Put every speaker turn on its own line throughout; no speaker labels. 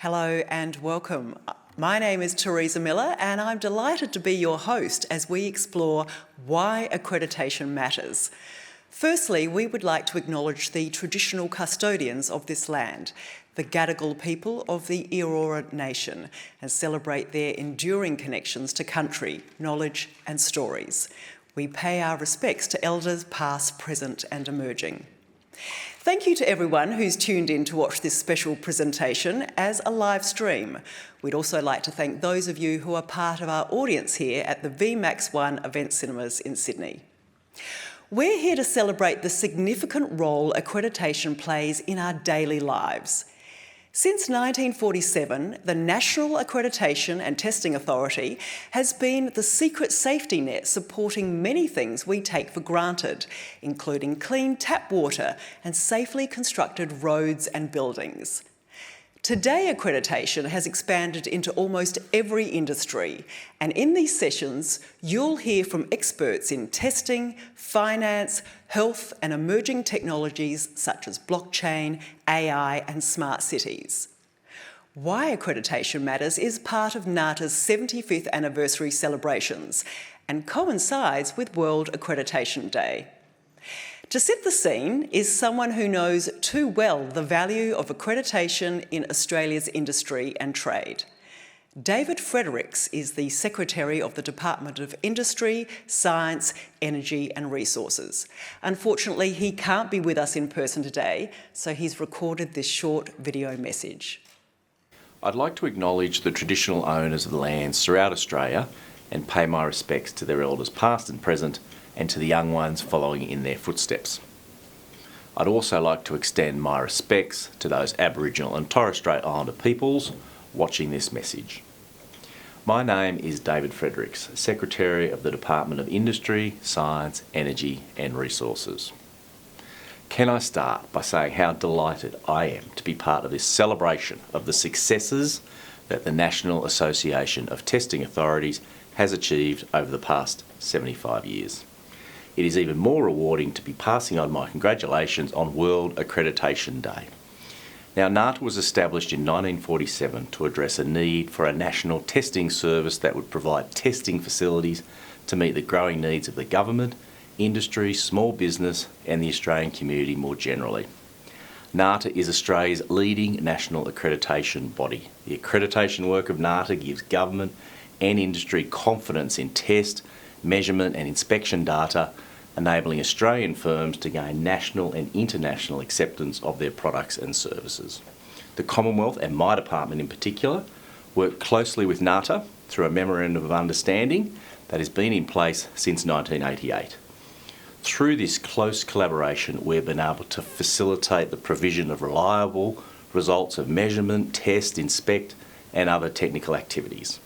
Hello and welcome. My name is Teresa Miller and I'm delighted to be your host as we explore why accreditation matters. Firstly, we would like to acknowledge the traditional custodians of this land, the Gadigal people of the Eora Nation, and celebrate their enduring connections to country, knowledge and stories. We pay our respects to elders past, present and emerging. Thank you to everyone who's tuned in to watch this special presentation as a live stream. We'd also like to thank those of you who are part of our audience here at the VMAX1 Event Cinemas in Sydney. We're here to celebrate the significant role accreditation plays in our daily lives. Since 1947, the National Accreditation and Testing Authority has been the secret safety net supporting many things we take for granted, including clean tap water and safely constructed roads and buildings. Today, accreditation has expanded into almost every industry, and in these sessions, you'll hear from experts in testing, finance, health, and emerging technologies such as blockchain, AI, and smart cities. Why Accreditation Matters is part of NATA's 75th anniversary celebrations and coincides with World Accreditation Day. To set the scene is someone who knows too well the value of accreditation in Australia's industry and trade. David Fredericks is the Secretary of the Department of Industry, Science, Energy and Resources. Unfortunately, he can't be with us in person today, so he's recorded this short video message.
I'd like to acknowledge the traditional owners of the lands throughout Australia and pay my respects to their elders past and present, and to the young ones following in their footsteps. I'd also like to extend my respects to those Aboriginal and Torres Strait Islander peoples watching this message. My name is David Fredericks, Secretary of the Department of Industry, Science, Energy and Resources. Can I start by saying how delighted I am to be part of this celebration of the successes that the National Association of Testing Authorities has achieved over the past 75 years. It is even more rewarding to be passing on my congratulations on World Accreditation Day. Now, NATA was established in 1947 to address a need for a national testing service that would provide testing facilities to meet the growing needs of the government, industry, small business and the Australian community more generally. NATA is Australia's leading national accreditation body. The accreditation work of NATA gives government and industry confidence in test, measurement and inspection data, enabling Australian firms to gain national and international acceptance of their products and services. The Commonwealth, and my department in particular, work closely with NATA through a Memorandum of Understanding that has been in place since 1988. Through this close collaboration, we've been able to facilitate the provision of reliable results of measurement, test, inspect and other technical activities.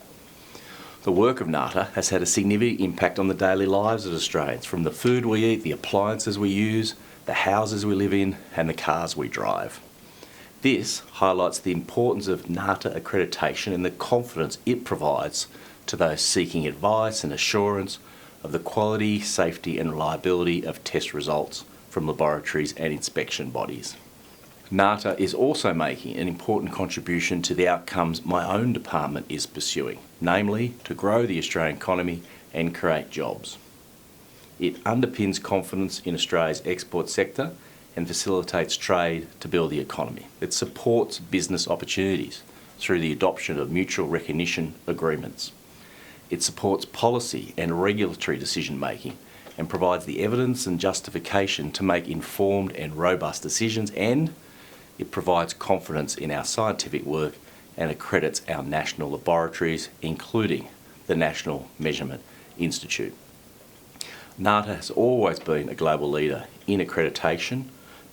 The work of NATA has had a significant impact on the daily lives of Australians, from the food we eat, the appliances we use, the houses we live in and the cars we drive. This highlights the importance of NATA accreditation and the confidence it provides to those seeking advice and assurance of the quality, safety and reliability of test results from laboratories and inspection bodies. NATA is also making an important contribution to the outcomes my own department is pursuing, namely to grow the Australian economy and create jobs. It underpins confidence in Australia's export sector and facilitates trade to build the economy. It supports business opportunities through the adoption of mutual recognition agreements. It supports policy and regulatory decision making and provides the evidence and justification to make informed and robust decisions, and it provides confidence in our scientific work and accredits our national laboratories, including the National Measurement Institute. NATA has always been a global leader in accreditation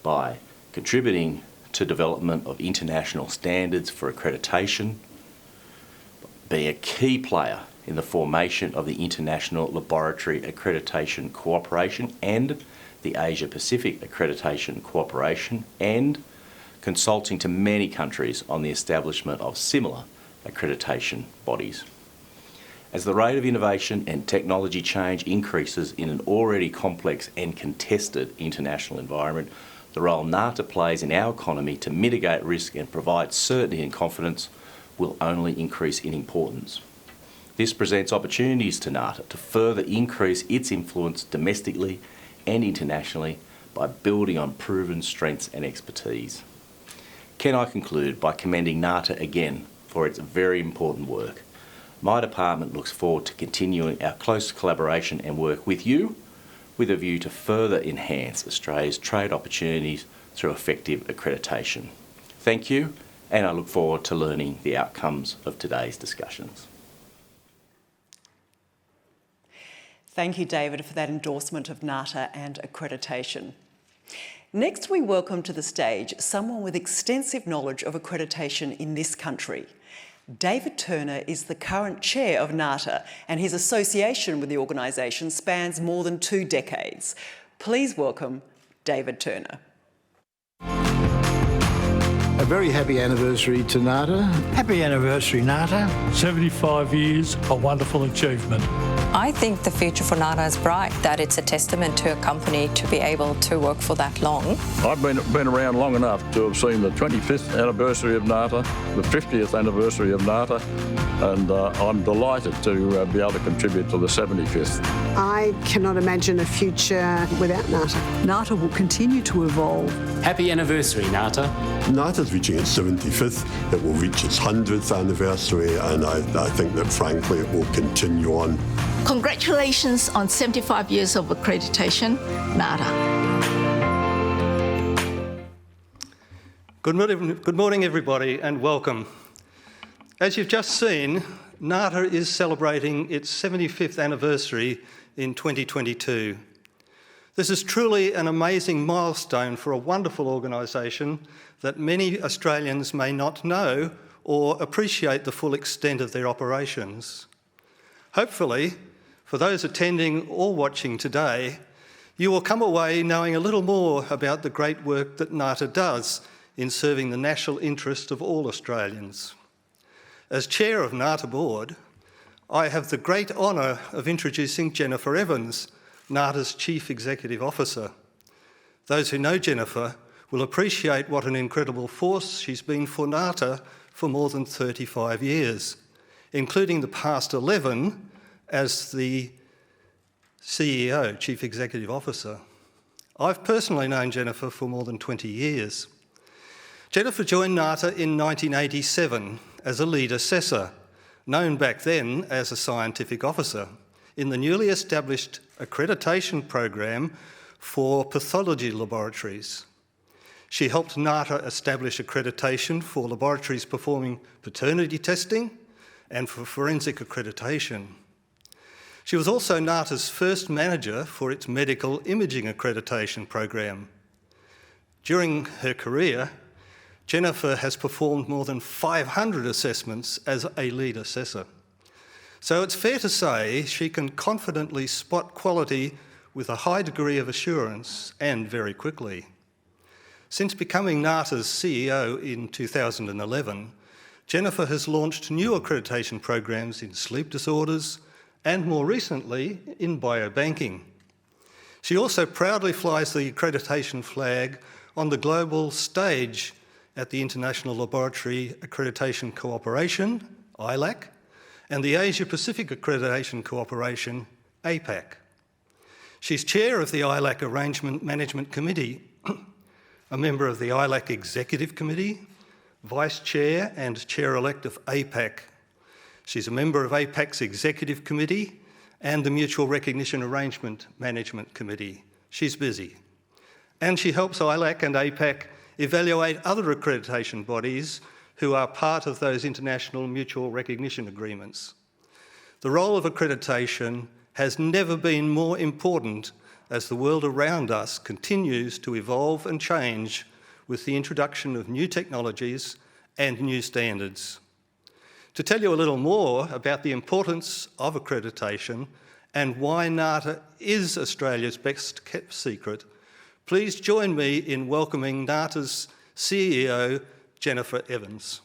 by contributing to development of international standards for accreditation, being a key player in the formation of the International Laboratory Accreditation Cooperation and the Asia Pacific Accreditation Cooperation, and consulting to many countries on the establishment of similar accreditation bodies. As the rate of innovation and technology change increases in an already complex and contested international environment, the role NATA plays in our economy to mitigate risk and provide certainty and confidence will only increase in importance. This presents opportunities to NATA to further increase its influence domestically and internationally by building on proven strengths and expertise. Can I conclude by commending NATA again for its very important work? My department looks forward to continuing our close collaboration and work with you with a view to further enhance Australia's trade opportunities through effective accreditation. Thank you, and I look forward to learning the outcomes of today's discussions.
Thank you, David, for that endorsement of NATA and accreditation. Next, we welcome to the stage someone with extensive knowledge of accreditation in this country. David Turner is the current chair of NATA, and his association with the organisation spans more than 2 decades. Please welcome David Turner.
A very happy anniversary to NATA.
Happy anniversary, NATA. 75 years, a wonderful achievement.
I think the future for NATA is bright, that it's a testament to a company to be able to work for that long.
I've been around long enough to have seen the 25th anniversary of NATA, the 50th anniversary of NATA, and I'm delighted to be able to contribute to the 75th.
I cannot imagine a future without NATA.
NATA will continue to evolve.
Happy anniversary, NATA.
NATA's reaching its 75th, it will reach its 100th anniversary, and I think that frankly it will continue on.
Congratulations on 75 years of accreditation, NATA.
Good morning, everybody, and welcome. As you've just seen, NATA is celebrating its 75th anniversary in 2022. This is truly an amazing milestone for a wonderful organisation that many Australians may not know or appreciate the full extent of their operations. Hopefully, for those attending or watching today, you will come away knowing a little more about the great work that NATA does in serving the national interest of all Australians. As Chair of NATA Board, I have the great honour of introducing Jennifer Evans, NATA's Chief Executive Officer. Those who know Jennifer will appreciate what an incredible force she's been for NATA for more than 35 years, including the past 11 as the CEO, Chief Executive Officer. I've personally known Jennifer for more than 20 years. Jennifer joined NATA in 1987 as a lead assessor, known back then as a scientific officer, in the newly established accreditation program for pathology laboratories. She helped NATA establish accreditation for laboratories performing paternity testing and for forensic accreditation. She was also NATA's first manager for its medical imaging accreditation program. During her career, Jennifer has performed more than 500 assessments as a lead assessor. So it's fair to say she can confidently spot quality with a high degree of assurance and very quickly. Since becoming NATA's CEO in 2011, Jennifer has launched new accreditation programs in sleep disorders and more recently in biobanking. She also proudly flies the accreditation flag on the global stage at the International Laboratory Accreditation Cooperation, ILAC, and the Asia Pacific Accreditation Cooperation, APAC. She's chair of the ILAC Arrangement Management Committee, a member of the ILAC Executive Committee, vice chair and chair-elect of APAC. She's a member of APAC's Executive Committee and the Mutual Recognition Arrangement Management Committee. She's busy. And she helps ILAC and APAC evaluate other accreditation bodies who are part of those international mutual recognition agreements. The role of accreditation has never been more important as the world around us continues to evolve and change with the introduction of new technologies and new standards. To tell you a little more about the importance of accreditation and why NATA is Australia's best kept secret, please join me in welcoming NATA's CEO, Jennifer Evans.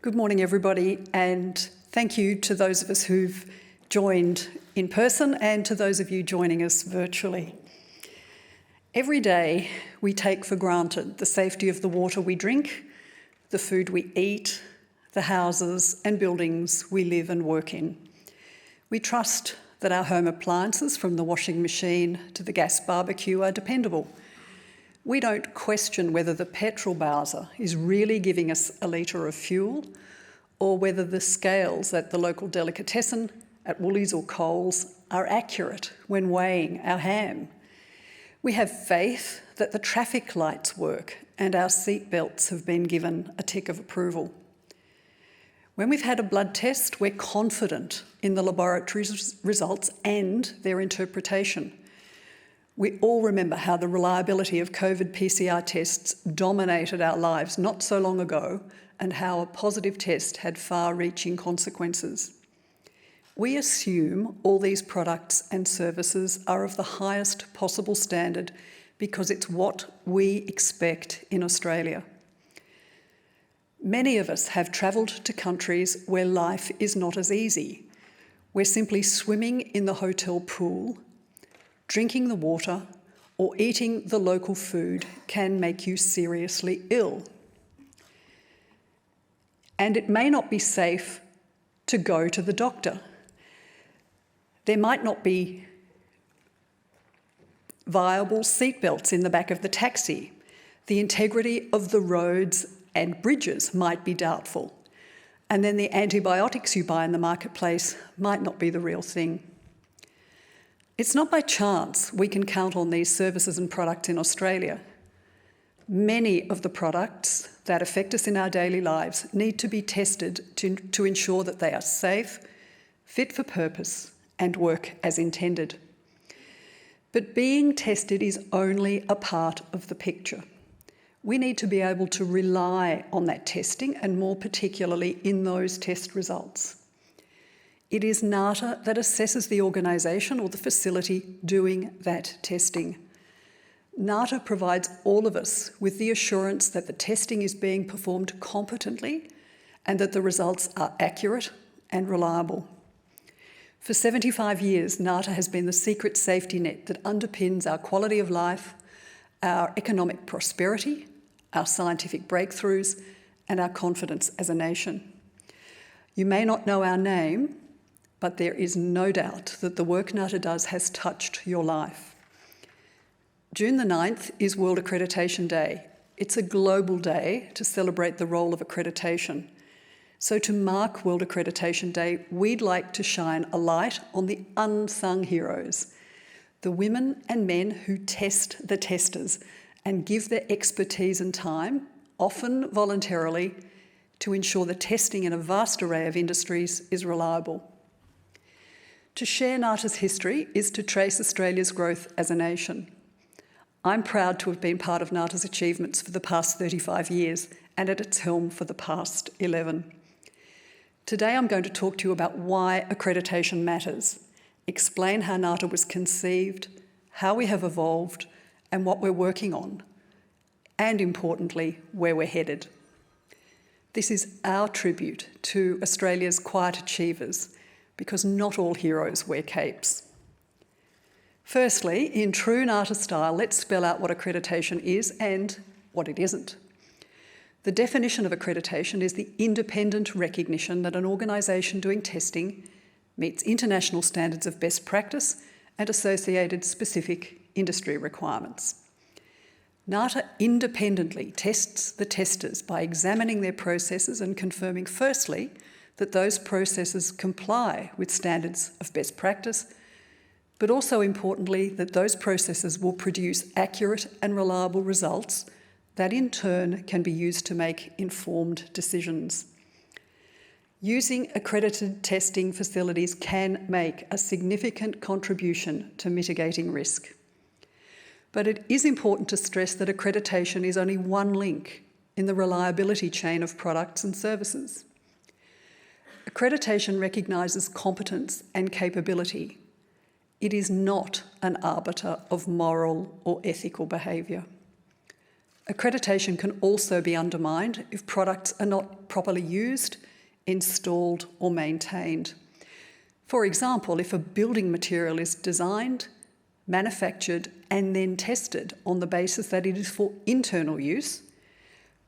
Good morning, everybody, and thank you to those of us who've joined in person and to those of you joining us virtually. Every day we take for granted the safety of the water we drink, the food we eat, the houses and buildings we live and work in. We trust that our home appliances, from the washing machine to the gas barbecue, are dependable. We don't question whether the petrol bowser is really giving us a litre of fuel, or whether the scales at the local delicatessen, at Woolies or Coles, are accurate when weighing our ham. We have faith that the traffic lights work and our seat belts have been given a tick of approval. When we've had a blood test, we're confident in the laboratory's results and their interpretation. We all remember how the reliability of COVID PCR tests dominated our lives not so long ago, and how a positive test had far-reaching consequences. We assume all these products and services are of the highest possible standard because it's what we expect in Australia. Many of us have travelled to countries where life is not as easy, where simply swimming in the hotel pool, drinking the water, or eating the local food can make you seriously ill. And it may not be safe to go to the doctor. There might not be viable seatbelts in the back of the taxi. The integrity of the roads and bridges might be doubtful. And then the antibiotics you buy in the marketplace might not be the real thing. It's not by chance we can count on these services and products in Australia. Many of the products that affect us in our daily lives need to be tested to ensure that they are safe, fit for purpose, and work as intended. But being tested is only a part of the picture. We need to be able to rely on that testing, and more particularly in those test results. It is NATA that assesses the organisation or the facility doing that testing. NATA provides all of us with the assurance that the testing is being performed competently and that the results are accurate and reliable. For 75 years, NATA has been the secret safety net that underpins our quality of life, our economic prosperity, our scientific breakthroughs, and our confidence as a nation. You may not know our name, but there is no doubt that the work NATA does has touched your life. June the 9th is World Accreditation Day. It's a global day to celebrate the role of accreditation. So to mark World Accreditation Day, we'd like to shine a light on the unsung heroes, the women and men who test the testers and give their expertise and time, often voluntarily, to ensure the testing in a vast array of industries is reliable. To share NATA's history is to trace Australia's growth as a nation. I'm proud to have been part of NATA's achievements for the past 35 years and at its helm for the past 11. Today I'm going to talk to you about why accreditation matters, explain how NATA was conceived, how we have evolved, and what we're working on, and importantly, where we're headed. This is our tribute to Australia's quiet achievers, because not all heroes wear capes. Firstly, in true NATA style, let's spell out what accreditation is and what it isn't. The definition of accreditation is the independent recognition that an organisation doing testing meets international standards of best practice and associated specific industry requirements. NATA independently tests the testers by examining their processes and confirming, firstly, that those processes comply with standards of best practice, but also importantly that those processes will produce accurate and reliable results that in turn can be used to make informed decisions. Using accredited testing facilities can make a significant contribution to mitigating risk. But it is important to stress that accreditation is only one link in the reliability chain of products and services. Accreditation recognises competence and capability. It is not an arbiter of moral or ethical behaviour. Accreditation can also be undermined if products are not properly used, installed, or maintained. For example, if a building material is designed, manufactured, and then tested on the basis that it is for internal use,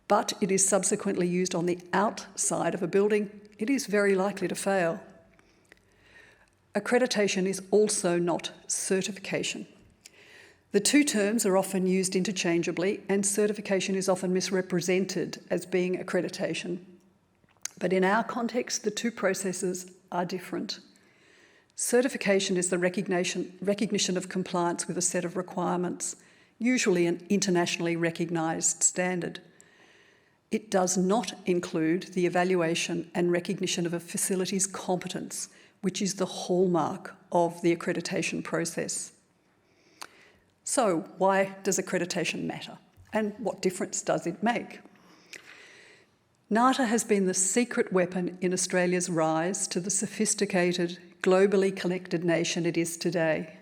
but it is subsequently used on the outside of a building, it is very likely to fail. Accreditation is also not certification. The two terms are often used interchangeably, and certification is often misrepresented as being accreditation. But in our context, the two processes are different. Certification is the recognition of compliance with a set of requirements, usually an internationally recognised standard. It does not include the evaluation and recognition of a facility's competence, which is the hallmark of the accreditation process. So, why does accreditation matter? And what difference does it make? NATA has been the secret weapon in Australia's rise to the sophisticated, globally connected nation it is today.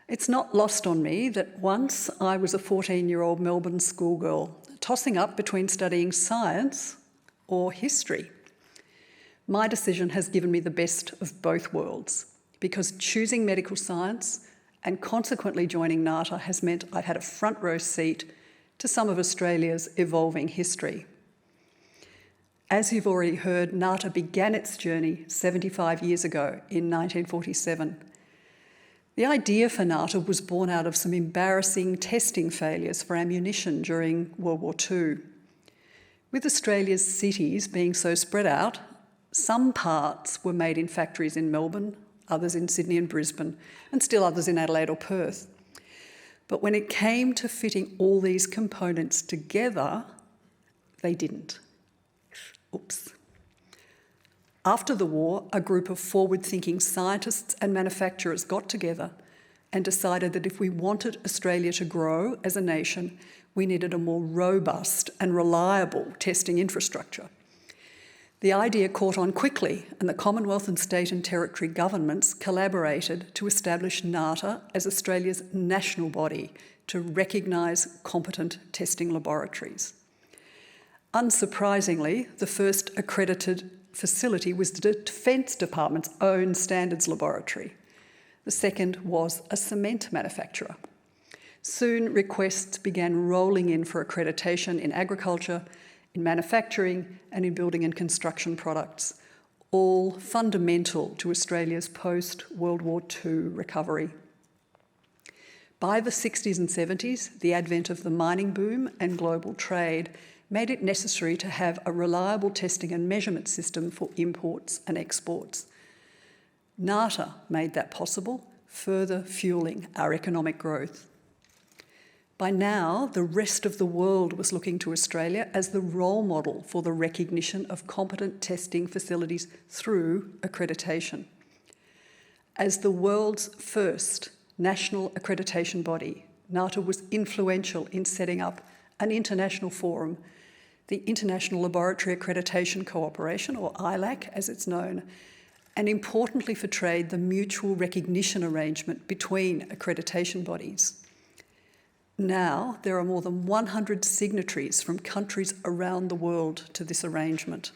It's not lost on me that once I was a 14-year-old Melbourne schoolgirl, tossing up between studying science or history. My decision has given me the best of both worlds, because choosing medical science and consequently joining NATA has meant I've had a front row seat to some of Australia's evolving history. As you've already heard, NATA began its journey 75 years ago in 1947. The idea for NATA was born out of some embarrassing testing failures for ammunition during World War II. With Australia's cities being so spread out, some parts were made in factories in Melbourne, others in Sydney and Brisbane, and still others in Adelaide or Perth. But when it came to fitting all these components together, they didn't. Oops. After the war, a group of forward-thinking scientists and manufacturers got together and decided that if we wanted Australia to grow as a nation, we needed a more robust and reliable testing infrastructure. The idea caught on quickly, and the Commonwealth and state and territory governments collaborated to establish NATA as Australia's national body to recognise competent testing laboratories. Unsurprisingly, the first accredited facility was the Defence Department's own standards laboratory. The second was a cement manufacturer. Soon, requests began rolling in for accreditation in agriculture, in manufacturing, and in building and construction products, all fundamental to Australia's post-World War II recovery. By the 60s and 70s, the advent of the mining boom and global trade made it necessary to have a reliable testing and measurement system for imports and exports. NATA made that possible, further fueling our economic growth. By now, the rest of the world was looking to Australia as the role model for the recognition of competent testing facilities through accreditation. As the world's first national accreditation body, NATA was influential in setting up an international forum, the International Laboratory Accreditation Cooperation, or ILAC as it's known, and importantly for trade, the mutual recognition arrangement between accreditation bodies. Now, there are more than 100 signatories from countries around the world to this arrangement.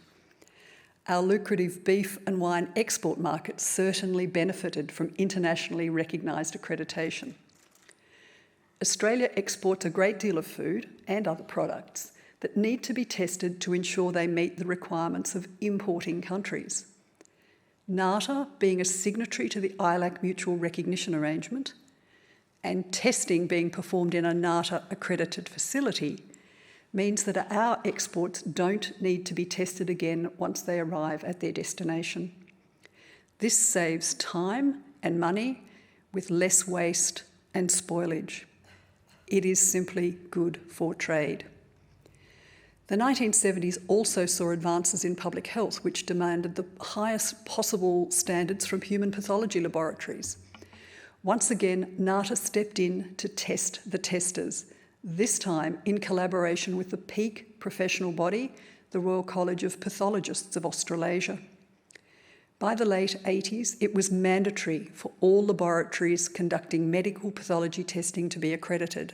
Our lucrative beef and wine export market certainly benefited from internationally recognised accreditation. Australia exports a great deal of food and other products that need to be tested to ensure they meet the requirements of importing countries. NATA, being a signatory to the ILAC Mutual Recognition Arrangement, and testing being performed in a NATA accredited facility, means that our exports don't need to be tested again once they arrive at their destination. This saves time and money with less waste and spoilage. It is simply good for trade. The 1970s also saw advances in public health, which demanded the highest possible standards from human pathology laboratories. Once again, NATA stepped in to test the testers, this time in collaboration with the peak professional body, the Royal College of Pathologists of Australasia. By the late 80s, it was mandatory for all laboratories conducting medical pathology testing to be accredited.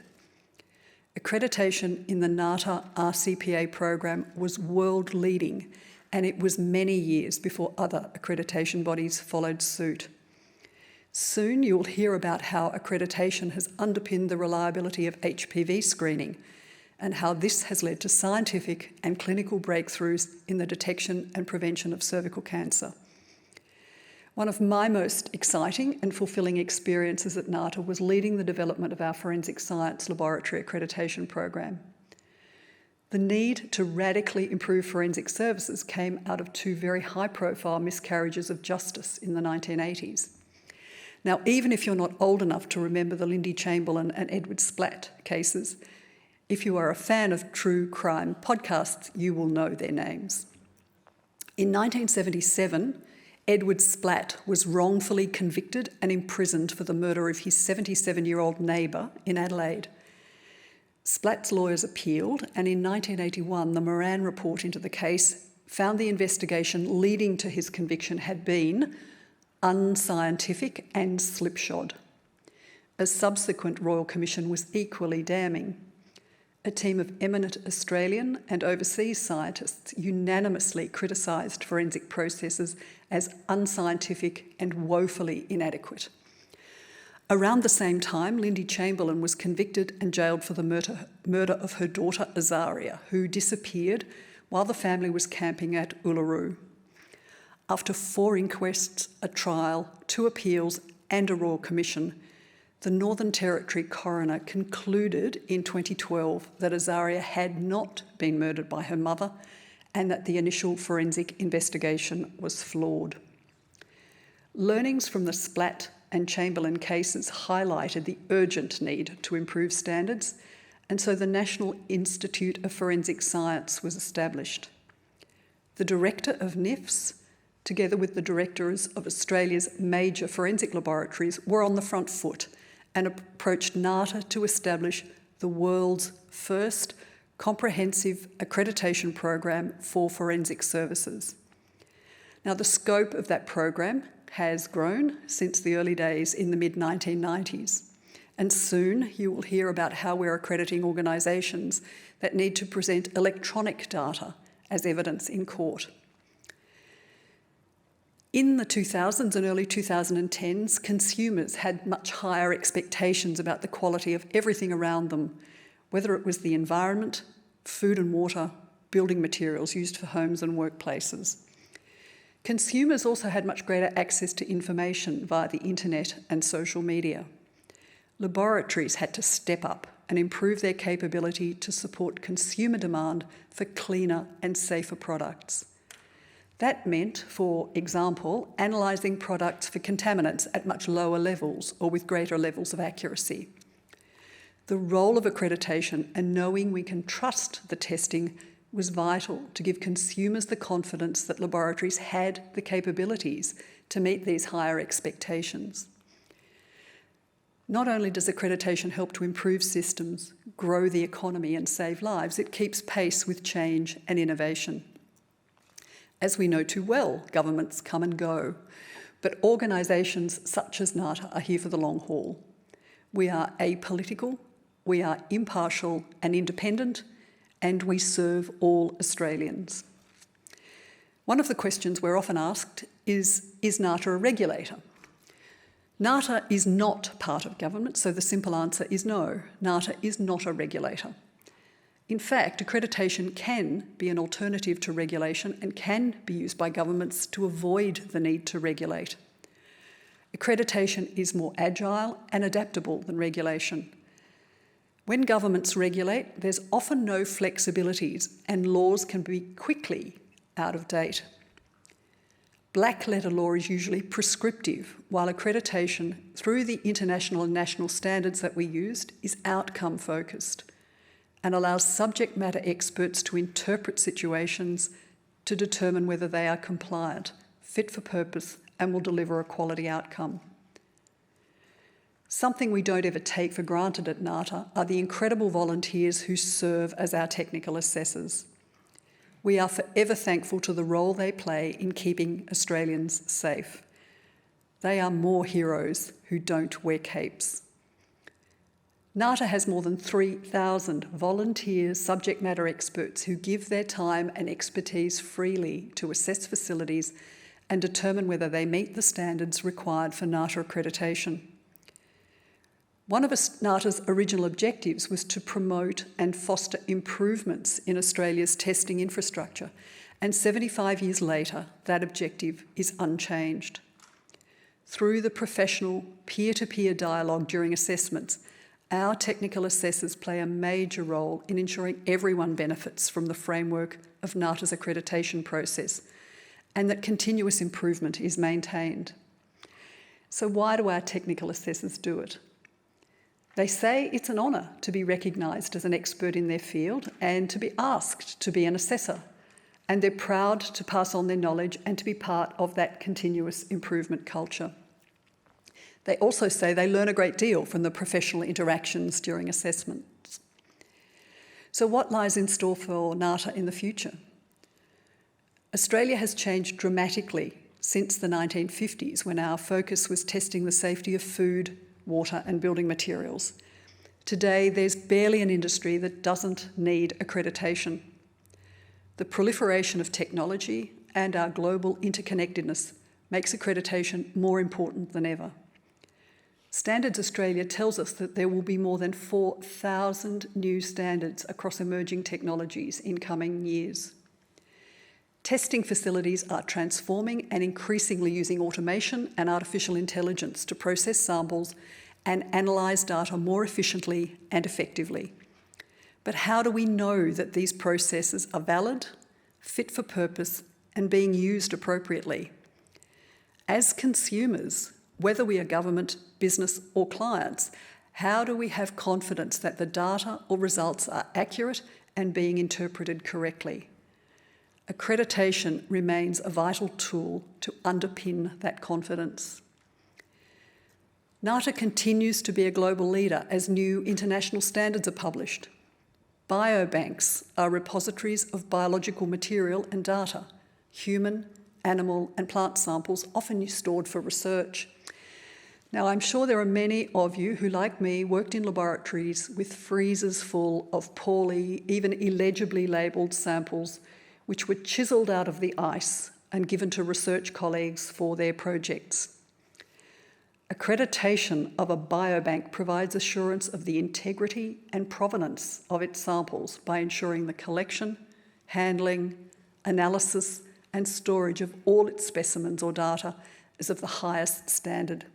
Accreditation in the NATA RCPA program was world-leading, and it was many years before other accreditation bodies followed suit. Soon you'll hear about how accreditation has underpinned the reliability of HPV screening and how this has led to scientific and clinical breakthroughs in the detection and prevention of cervical cancer. One of my most exciting and fulfilling experiences at NATA was leading the development of our forensic science laboratory accreditation program. The need to radically improve forensic services came out of two very high-profile miscarriages of justice in the 1980s. Now, even if you're not old enough to remember the Lindy Chamberlain and Edward Splatt cases, if you are a fan of true crime podcasts, you will know their names. In 1977, Edward Splatt was wrongfully convicted and imprisoned for the murder of his 77-year-old neighbour in Adelaide. Splatt's lawyers appealed, and in 1981, the Moran report into the case found the investigation leading to his conviction had been unscientific and slipshod. A subsequent Royal Commission was equally damning. A team of eminent Australian and overseas scientists unanimously criticised forensic processes as unscientific and woefully inadequate. Around the same time, Lindy Chamberlain was convicted and jailed for the murder of her daughter Azaria, who disappeared while the family was camping at Uluru. After 4 inquests, a trial, 2 appeals and a Royal Commission, the Northern Territory coroner concluded in 2012 that Azaria had not been murdered by her mother and that the initial forensic investigation was flawed. Learnings from the Splatt and Chamberlain cases highlighted the urgent need to improve standards, and so the National Institute of Forensic Science was established. The director of NIFS, together with the directors of Australia's major forensic laboratories, were on the front foot and approached NATA to establish the world's first comprehensive accreditation program for forensic services. Now, the scope of that program has grown since the early days in the mid-1990s, and soon you will hear about how we're accrediting organisations that need to present electronic data as evidence in court. In the 2000s and early 2010s, consumers had much higher expectations about the quality of everything around them, whether it was the environment, food and water, building materials used for homes and workplaces. Consumers also had much greater access to information via the internet and social media. Laboratories had to step up and improve their capability to support consumer demand for cleaner and safer products. That meant, for example, analysing products for contaminants at much lower levels or with greater levels of accuracy. The role of accreditation and knowing we can trust the testing was vital to give consumers the confidence that laboratories had the capabilities to meet these higher expectations. Not only does accreditation help to improve systems, grow the economy and save lives, it keeps pace with change and innovation. As we know too well, governments come and go, but organisations such as NATA are here for the long haul. We are apolitical, we are impartial and independent, and we serve all Australians. One of the questions we're often asked is NATA a regulator? NATA is not part of government, so the simple answer is no. NATA is not a regulator. In fact, accreditation can be an alternative to regulation and can be used by governments to avoid the need to regulate. Accreditation is more agile and adaptable than regulation. When governments regulate, there's often no flexibilities and laws can be quickly out of date. Black letter law is usually prescriptive, while accreditation, through the international and national standards that we used, is outcome focused and allows subject matter experts to interpret situations to determine whether they are compliant, fit for purpose, and will deliver a quality outcome. Something we don't ever take for granted at NATA are the incredible volunteers who serve as our technical assessors. We are forever thankful to the role they play in keeping Australians safe. They are more heroes who don't wear capes. NATA has more than 3,000 volunteers, subject matter experts who give their time and expertise freely to assess facilities and determine whether they meet the standards required for NATA accreditation. One of NATA's original objectives was to promote and foster improvements in Australia's testing infrastructure, and 75 years later, that objective is unchanged. Through the professional peer-to-peer dialogue during assessments, our technical assessors play a major role in ensuring everyone benefits from the framework of NATA's accreditation process and that continuous improvement is maintained. So why do our technical assessors do it? They say it's an honour to be recognised as an expert in their field and to be asked to be an assessor, and they're proud to pass on their knowledge and to be part of that continuous improvement culture. They also say they learn a great deal from the professional interactions during assessments. So what lies in store for NATA in the future? Australia has changed dramatically since the 1950s, when our focus was testing the safety of food, water and building materials. Today, there's barely an industry that doesn't need accreditation. The proliferation of technology and our global interconnectedness makes accreditation more important than ever. Standards Australia tells us that there will be more than 4,000 new standards across emerging technologies in coming years. Testing facilities are transforming and increasingly using automation and artificial intelligence to process samples and analyse data more efficiently and effectively. But how do we know that these processes are valid, fit for purpose, and being used appropriately? As consumers, whether we are government, business, or clients, how do we have confidence that the data or results are accurate and being interpreted correctly? Accreditation remains a vital tool to underpin that confidence. NATA continues to be a global leader as new international standards are published. Biobanks are repositories of biological material and data, human, animal and plant samples often stored for research. Now, I'm sure there are many of you who, like me, worked in laboratories with freezers full of poorly, even illegibly labelled samples which were chiselled out of the ice and given to research colleagues for their projects. Accreditation of a biobank provides assurance of the integrity and provenance of its samples by ensuring the collection, handling, analysis and storage of all its specimens or data is of the highest standard.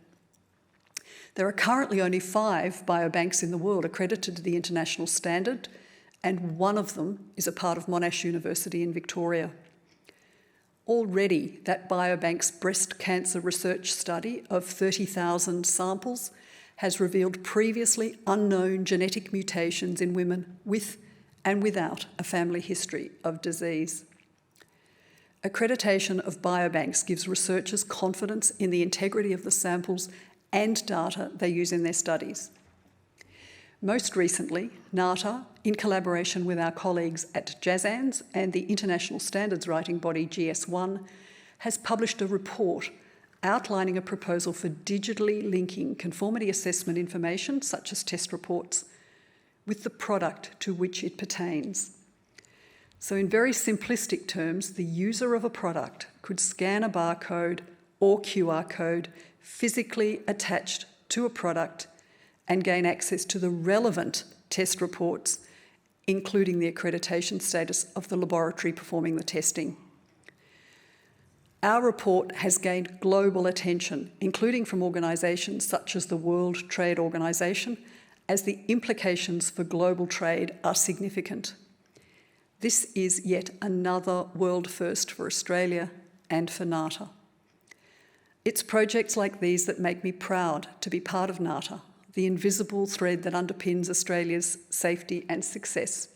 There are currently only 5 biobanks in the world accredited to the international standard, and one of them is a part of Monash University in Victoria. Already, that biobank's breast cancer research study of 30,000 samples has revealed previously unknown genetic mutations in women with and without a family history of disease. Accreditation of biobanks gives researchers confidence in the integrity of the samples and data they use in their studies. Most recently, NATA, in collaboration with our colleagues at JASANS and the international standards writing body GS1, has published a report outlining a proposal for digitally linking conformity assessment information, such as test reports, with the product to which it pertains. So in very simplistic terms, the user of a product could scan a barcode or QR code physically attached to a product and gain access to the relevant test reports, including the accreditation status of the laboratory performing the testing. Our report has gained global attention, including from organisations such as the World Trade Organization, as the implications for global trade are significant. This is yet another world first for Australia and for NATA. It's projects like these that make me proud to be part of NATA, the invisible thread that underpins Australia's safety and success.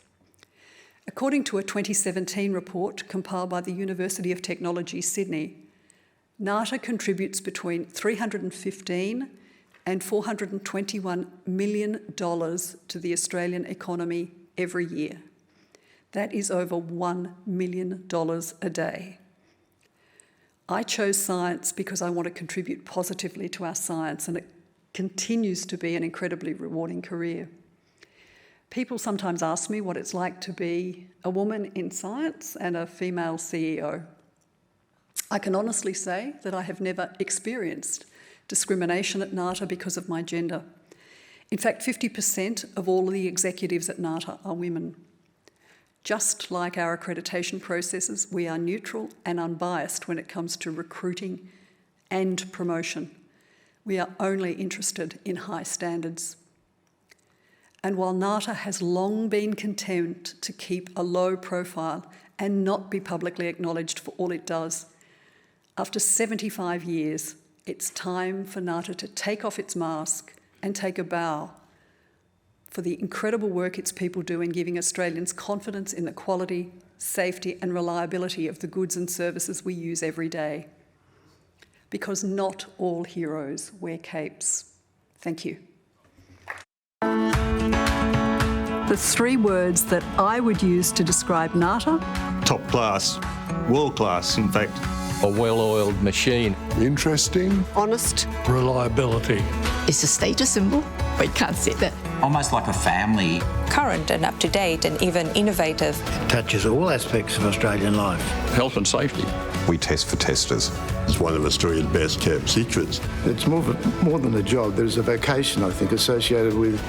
According to a 2017 report compiled by the University of Technology, Sydney, NATA contributes between $315 and $421 million to the Australian economy every year. That is over $1 million a day. I chose science because I want to contribute positively to our science, and continues to be an incredibly rewarding career. People sometimes ask me what it's like to be a woman in science and a female CEO. I can honestly say that I have never experienced discrimination at NATA because of my gender. In fact, 50% of all the executives at NATA are women. Just like our accreditation processes, we are neutral and unbiased when it comes to recruiting and promotion. We are only interested in high standards. And while NATA has long been content to keep a low profile and not be publicly acknowledged for all it does, after 75 years, it's time for NATA to take off its mask and take a bow for the incredible work its people do in giving Australians confidence in the quality, safety and reliability of the goods and services we use every day. Because not all heroes wear capes. Thank you. The 3 words that I would use to describe NATA:
top class, world class, in fact.
A well-oiled machine.
Interesting.
Honest.
Reliability.
It's a status symbol, but you can't say that.
Almost like a family.
Current and up-to-date and even innovative.
Touches all aspects of Australian life.
Health and safety.
We test for testers. It's one of Australia's best kept secrets.
It's more than a job. There's a vocation, I think, associated with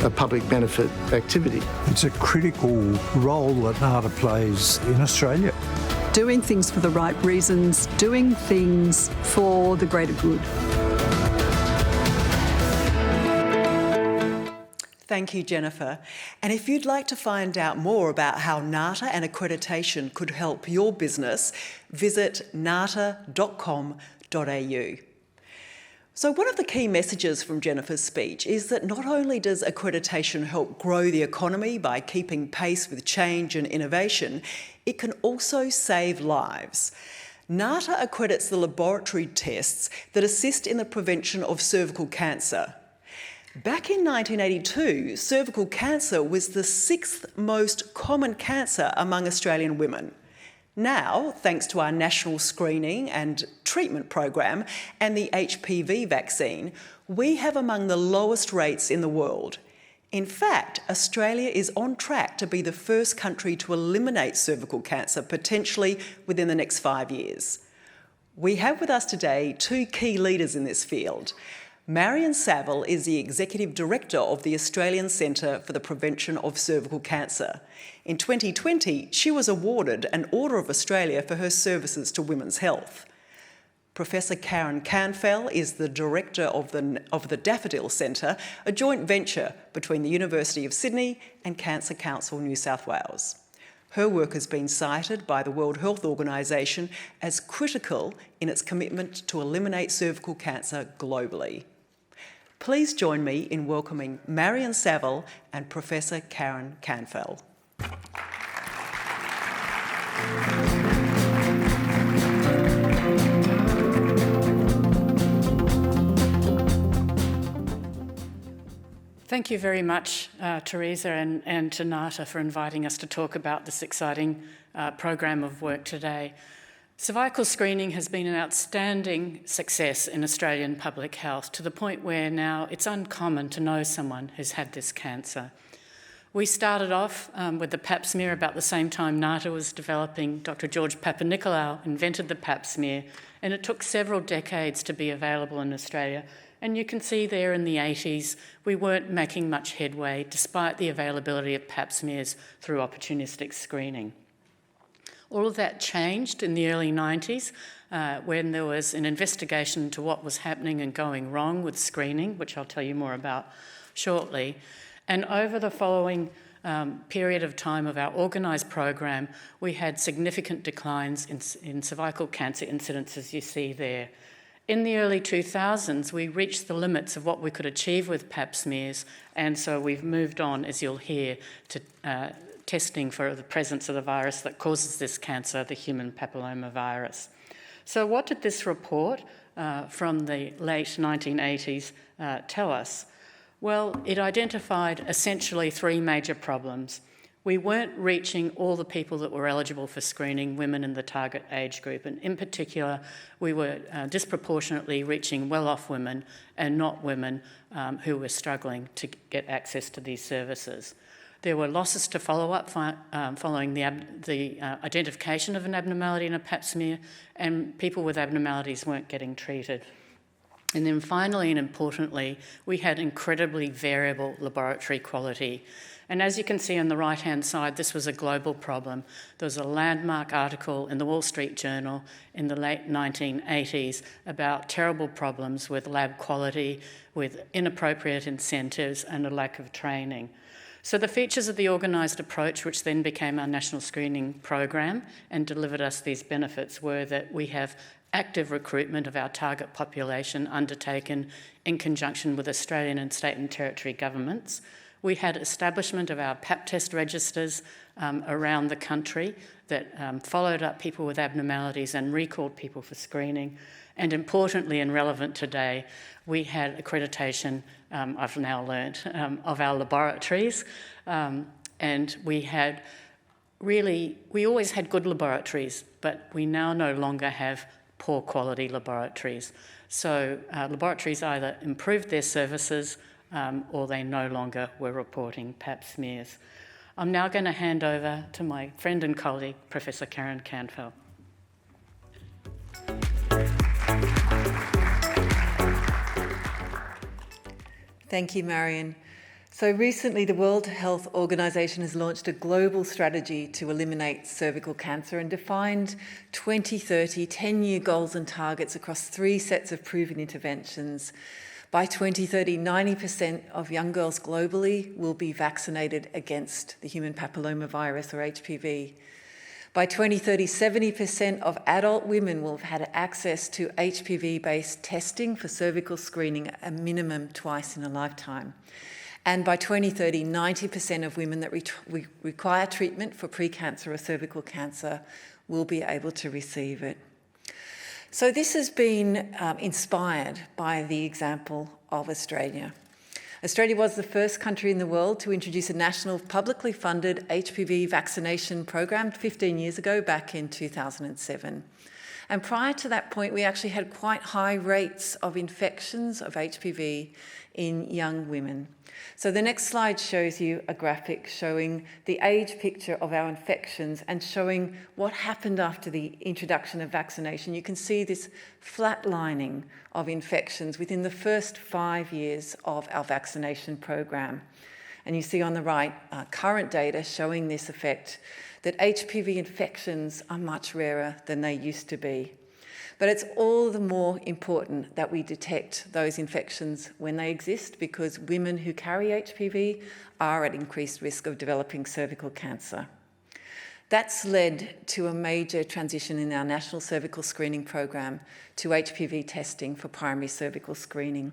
a public benefit activity.
It's a critical role that NATA plays in Australia.
Doing things for the right reasons, doing things for the greater good.
Thank you, Jennifer. And if you'd like to find out more about how NATA and accreditation could help your business, visit nata.com.au. So one of the key messages from Jennifer's speech is that not only does accreditation help grow the economy by keeping pace with change and innovation, it can also save lives. NATA accredits the laboratory tests that assist in the prevention of cervical cancer. Back in 1982, cervical cancer was the 6th most common cancer among Australian women. Now, thanks to our national screening and treatment program and the HPV vaccine, we have among the lowest rates in the world. In fact, Australia is on track to be the first country to eliminate cervical cancer, potentially within the next 5 years. We have with us today 2 key leaders in this field. Marion Saville is the Executive Director of the Australian Centre for the Prevention of Cervical Cancer. In 2020, she was awarded an Order of Australia for her services to women's health. Professor Karen Canfell is the Director of the Daffodil Centre, a joint venture between the University of Sydney and Cancer Council New South Wales. Her work has been cited by the World Health Organisation as critical in its commitment to eliminate cervical cancer globally. Please join me in welcoming Marion Saville and Professor Karen Canfell.
Thank you very much, Teresa, and to NATA for inviting us to talk about this exciting program of work today. Cervical screening has been an outstanding success in Australian public health, to the point where now it's uncommon to know someone who's had this cancer. We started off with the pap smear about the same time NATA was developing. Dr. George Papanicolaou invented the pap smear, and it took several decades to be available in Australia. And you can see there in the 80s, we weren't making much headway despite the availability of pap smears through opportunistic screening. All of that changed in the early 90s when there was an investigation into what was happening and going wrong with screening, which I'll tell you more about shortly. And over the following period of time of our organised program, we had significant declines in cervical cancer incidence, as you see there. In the early 2000s, we reached the limits of what we could achieve with pap smears, and so we've moved on, as you'll hear, to testing for the presence of the virus that causes this cancer, the human papillomavirus. So what did this report from the late 1980s tell us? Well, it identified essentially 3 major problems. We weren't reaching all the people that were eligible for screening, women in the target age group, and in particular, we were disproportionately reaching well-off women and not women who were struggling to get access to these services. There were losses to follow-up following the identification of an abnormality in a pap smear, and people with abnormalities weren't getting treated. And then finally and importantly, we had incredibly variable laboratory quality. And as you can see on the right-hand side, this was a global problem. There was a landmark article in the Wall Street Journal in the late 1980s about terrible problems with lab quality, with inappropriate incentives and a lack of training. So the features of the organised approach, which then became our national screening program and delivered us these benefits, were that we have active recruitment of our target population undertaken in conjunction with Australian and state and territory governments. We had establishment of our pap test registers around the country that followed up people with abnormalities and recalled people for screening. And importantly and relevant today, we had accreditation, I've now learned, of our laboratories. And we always had good laboratories, but we now no longer have poor quality laboratories. So laboratories either improved their services or they no longer were reporting pap smears. I'm now going to hand over to my friend and colleague, Professor Karen Canfeld.
Thank you, Marion. So recently, the World Health Organization has launched a global strategy to eliminate cervical cancer and defined 2030 10-year goals and targets across 3 sets of proven interventions. By 2030, 90% of young girls globally will be vaccinated against the human papillomavirus or HPV. By 2030, 70% of adult women will have had access to HPV-based testing for cervical screening a minimum twice in a lifetime. And by 2030, 90% of women that require treatment for precancer or cervical cancer will be able to receive it. So this has been inspired by the example of Australia. Australia was the first country in the world to introduce a national publicly funded HPV vaccination program 15 years ago, back in 2007. And prior to that point, we actually had quite high rates of infections of HPV in young women. So the next slide shows you a graphic showing the age picture of our infections and showing what happened after the introduction of vaccination. You can see this flatlining of infections within the first 5 years of our vaccination program. And you see on the right current data showing this effect, that HPV infections are much rarer than they used to be. But it's all the more important that we detect those infections when they exist, because women who carry HPV are at increased risk of developing cervical cancer. That's led to a major transition in our national cervical screening program to HPV testing for primary cervical screening.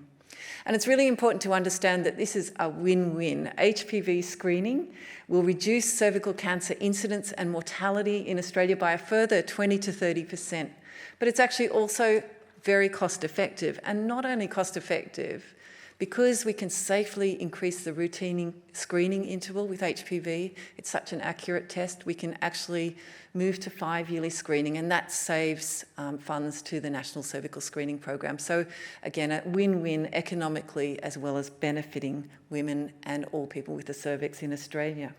And it's really important to understand that this is a win-win. HPV screening will reduce cervical cancer incidence and mortality in Australia by a further 20 to 30%. But it's actually also very cost-effective, and not only cost-effective, because we can safely increase the routine screening interval with HPV, it's such an accurate test, we can actually move to 5-yearly screening, and that saves funds to the National Cervical Screening Program. So again, a win-win economically, as well as benefiting women and all people with the cervix in Australia.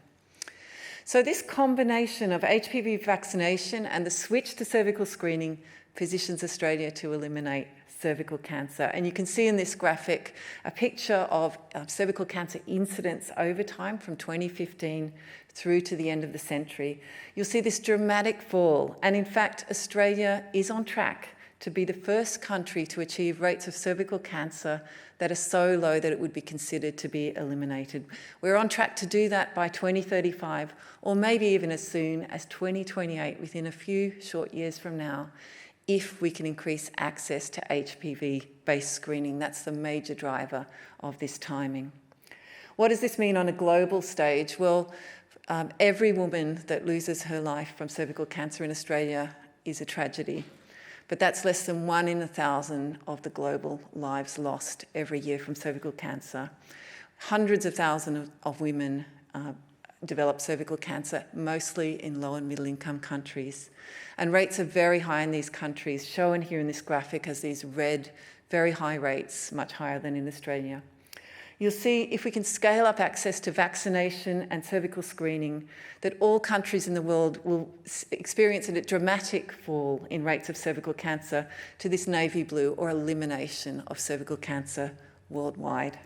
So this combination of HPV vaccination and the switch to cervical screening positions Australia to eliminate cervical cancer. And you can see in this graphic a picture of cervical cancer incidence over time from 2015 through to the end of the century. You'll see this dramatic fall. And in fact, Australia is on track to be the first country to achieve rates of cervical cancer that are so low that it would be considered to be eliminated. We're on track to do that by 2035, or maybe even as soon as 2028, within a few short years from now, if we can increase access to HPV-based screening. That's the major driver of this timing. What does this mean on a global stage? Well, every woman that loses her life from cervical cancer in Australia is a tragedy. But that's less than 1 in 1,000 of the global lives lost every year from cervical cancer. Hundreds of thousands of women develop cervical cancer, mostly in low and middle income countries. And rates are very high in these countries, shown here in this graphic as these red, very high rates, much higher than in Australia. You'll see if we can scale up access to vaccination and cervical screening, that all countries in the world will experience a dramatic fall in rates of cervical cancer to this navy blue, or elimination of cervical cancer worldwide.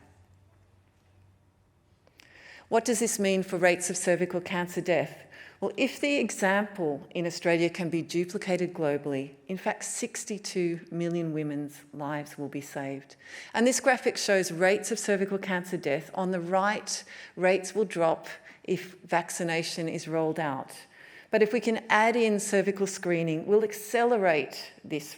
What does this mean for rates of cervical cancer death? Well, if the example in Australia can be duplicated globally, in fact, 62 million women's lives will be saved. And this graphic shows rates of cervical cancer death. On the right, rates will drop if vaccination is rolled out. But if we can add in cervical screening, we'll accelerate this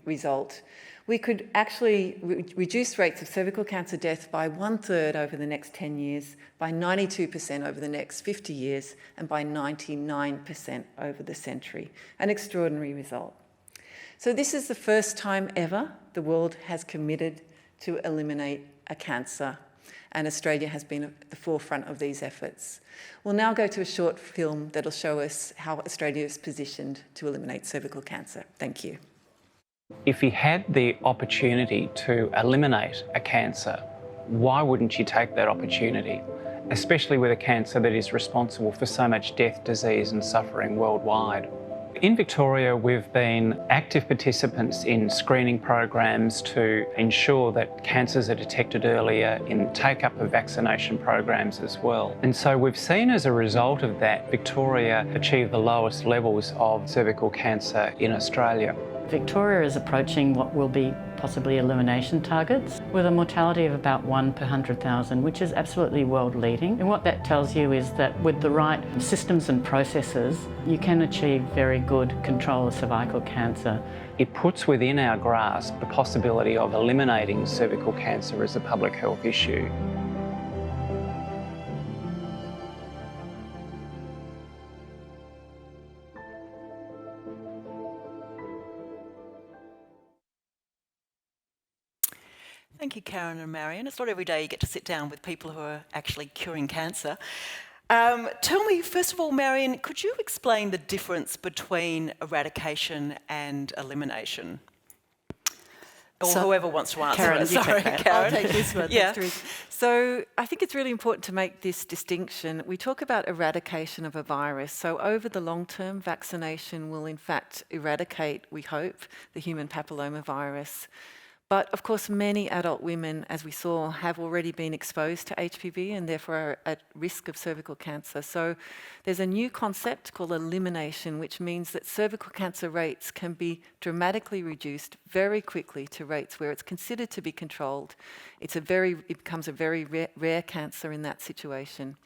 result. We could actually reduce rates of cervical cancer death by 1/3 over the next 10 years, by 92% over the next 50 years, and by 99% over the century. An extraordinary result. So this is the first time ever the world has committed to eliminate a cancer, and Australia has been at the forefront of these efforts. We'll now go to a short film that'll show us how Australia is positioned to eliminate cervical cancer. Thank you.
If you had the opportunity to eliminate a cancer, why wouldn't you take that opportunity? Especially with a cancer that is responsible for so much death, disease and suffering worldwide. In Victoria, we've been active participants in screening programs to ensure that cancers are detected earlier, in take-up of vaccination programs as well. And so we've seen as a result of that, Victoria achieve the lowest levels of cervical cancer in Australia.
Victoria is approaching what will be possibly elimination targets with a mortality of about 1 per 100,000, which is absolutely world leading. And what that tells you is that with the right systems and processes, you can achieve very good control of cervical cancer.
It puts within our grasp the possibility of eliminating cervical cancer as a public health issue.
Thank you, Karen and Marion. It's not every day you get to sit down with people who are actually curing cancer. Tell me, first of all, Marion, could you explain the difference between eradication and elimination? Or
So,
whoever wants to answer
Karen,
it. Sorry,
Karen.
Karen.
I'll take this one.
Yeah.
So I think it's really important to make this distinction. We talk about eradication of a virus. So over the long term, vaccination will in fact eradicate, we hope, the human papillomavirus. But of course, many adult women, as we saw, have already been exposed to HPV and therefore are at risk of cervical cancer. So there's a new concept called elimination, which means that cervical cancer rates can be dramatically reduced very quickly to rates where it's considered to be controlled. It becomes a very rare cancer in that situation.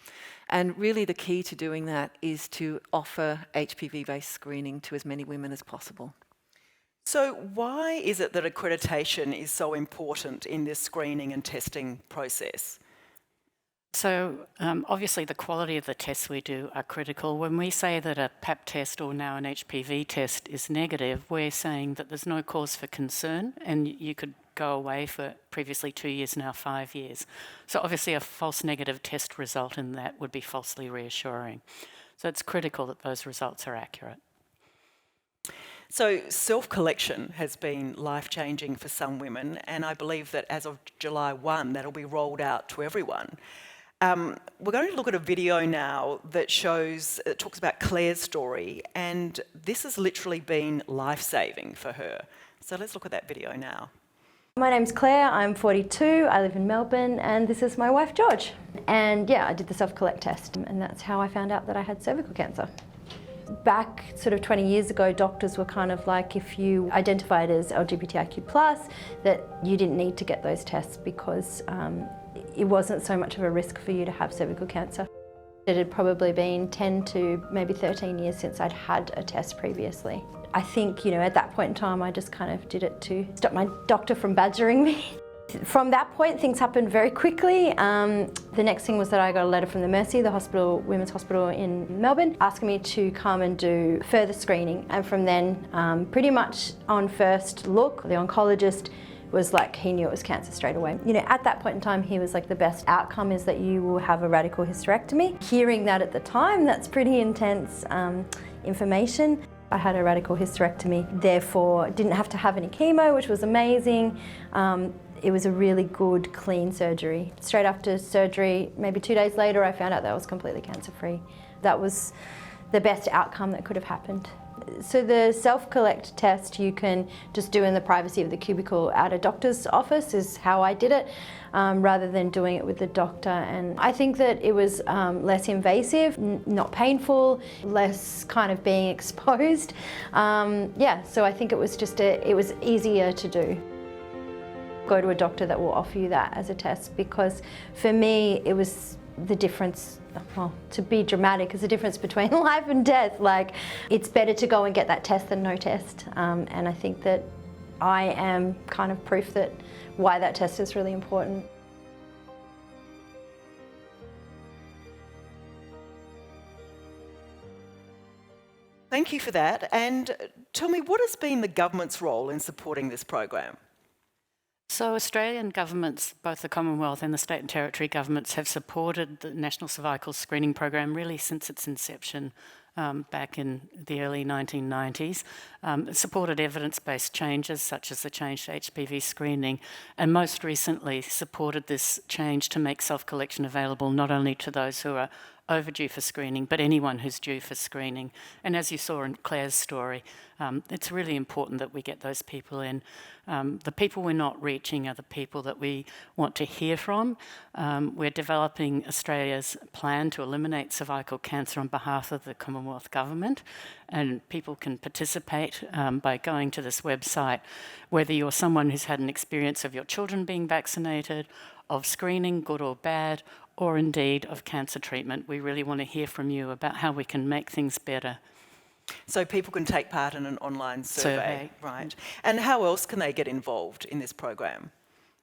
And really the key to doing that is to offer HPV-based screening to as many women as possible.
So why is it that accreditation is so important in this screening and testing process?
So obviously the quality of the tests we do are critical. When we say that a Pap test or now an HPV test is negative, we're saying that there's no cause for concern and you could go away for previously 2 years, now 5 years. So obviously a false negative test result in that would be falsely reassuring. So it's critical that those results are accurate.
So self-collection has been life-changing for some women, and I believe that as of July 1, that'll be rolled out to everyone. We're going to look at a video now that talks about Claire's story, and this has literally been life-saving for her. So let's look at that video now.
My name's Claire, I'm 42, I live in Melbourne, and this is my wife George. And yeah, I did the self-collect test, and that's how I found out that I had cervical cancer. Back sort of 20 years ago, doctors were kind of like, if you identified as LGBTIQ+, that you didn't need to get those tests because it wasn't so much of a risk for you to have cervical cancer. It had probably been 10 to maybe 13 years since I'd had a test previously. I think, at that point in time, I just kind of did it to stop my doctor from badgering me. From that point, things happened very quickly. The next thing was that I got a letter from the Mercy, the hospital, women's hospital in Melbourne, asking me to come and do further screening. And from then, pretty much on first look, the oncologist was like he knew it was cancer straight away. You know, at that point in time, he was like, the best outcome is that you will have a radical hysterectomy. Hearing that at the time, that's pretty intense information. I had a radical hysterectomy, therefore didn't have to have any chemo, which was amazing. It was a really good, clean surgery. Straight after surgery, maybe 2 days later, I found out that I was completely cancer-free. That was the best outcome that could have happened. So the self-collect test you can just do in the privacy of the cubicle at a doctor's office is how I did it, rather than doing it with the doctor. And I think that it was less invasive, not painful, less kind of being exposed. Yeah, so I think it was just it was easier to do. Go to a doctor that will offer you that as a test, because for me it was the difference, well, to be dramatic, is the difference between life and death. Like, it's better to go and get that test than no test. And I think that I am kind of proof that why that test is really important.
Thank you for that. And tell me, what has been the government's role in supporting this program?
So Australian governments, both the Commonwealth and the state and territory governments, have supported the National Cervical Screening Program really since its inception back in the early 1990s. Supported evidence-based changes such as the change to HPV screening, and most recently supported this change to make self-collection available not only to those who are overdue for screening, but anyone who's due for screening. And as you saw in Claire's story, it's really important that we get those people in. The people we're not reaching are the people that we want to hear from. We're developing Australia's plan to eliminate cervical cancer on behalf of the Commonwealth Government, and people can participate by going to this website, whether you're someone who's had an experience of your children being vaccinated, of screening, good or bad, or indeed of cancer treatment. We really want to hear from you about how we can make things better.
So people can take part in an online survey, right? And how else can they get involved in this program?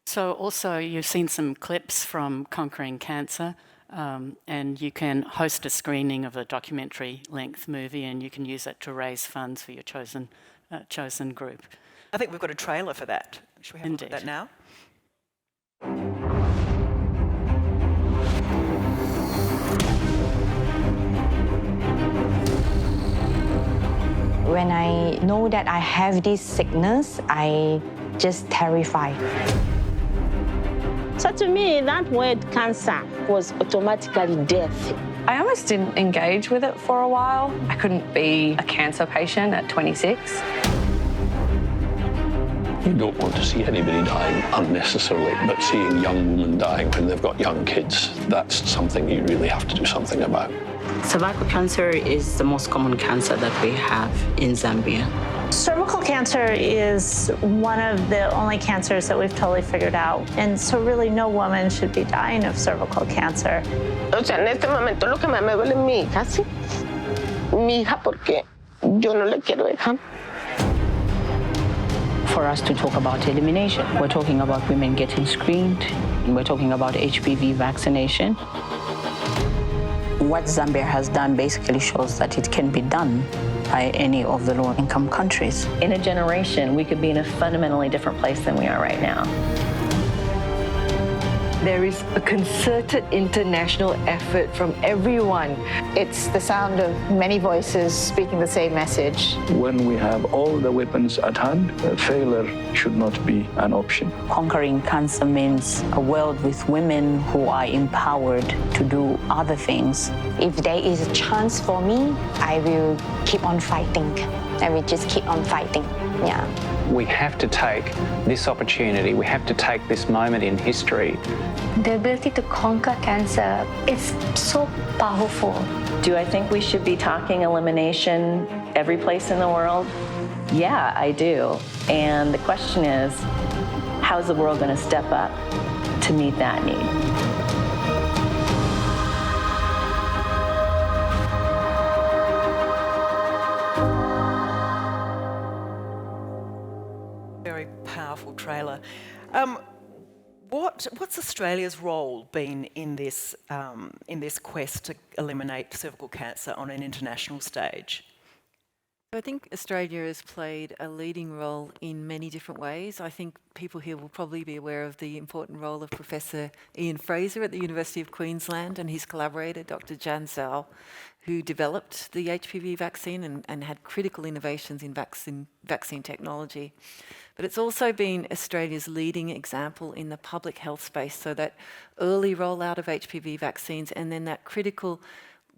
So also you've seen some clips from Conquering Cancer, and you can host a screening of a documentary length movie, and you can use that to raise funds for your chosen group.
I think we've got a trailer for that. Should we have a look at that now?
When I know that I have this sickness, I just terrified.
So to me, that word cancer was automatically death.
I almost didn't engage with it for a while. I couldn't be a cancer patient at 26.
You don't want to see anybody dying unnecessarily, but seeing young women dying when they've got young kids, that's something you really have to do something about.
Cervical cancer is the most common cancer that we have in Zambia.
Cervical cancer is one of the only cancers that we've totally figured out. And so really no woman should be dying of cervical cancer.
O sea, en este momento lo que más me duele es mi hija, sí. Mi hija porque yo no le quiero dejar.
For us to talk about elimination, we're talking about women getting screened, we're talking about HPV vaccination. What Zambia has done basically shows that it can be done by any of the low-income countries.
In a generation, we could be in a fundamentally different place than we are right now.
There is a concerted international effort from everyone.
It's the sound of many voices speaking the same message.
When we have all the weapons at hand, failure should not be an option.
Conquering cancer means a world with women who are empowered to do other things.
If there is a chance for me, I will keep on fighting. I will just keep on fighting, yeah.
We have to take this opportunity, we have to take this moment in history.
The ability to conquer cancer is so powerful.
Do I think we should be talking elimination every place in the world? Yeah, I do. And the question is, how is the world going to step up to meet that need?
Very powerful trailer. What's Australia's role been in this quest to eliminate cervical cancer on an international stage?
I think Australia has played a leading role in many different ways. I think people here will probably be aware of the important role of Professor Ian Fraser at the University of Queensland and his collaborator, Dr. Jan Zhao, who developed the HPV vaccine and had critical innovations in vaccine technology. But it's also been Australia's leading example in the public health space, so that early rollout of HPV vaccines and then that critical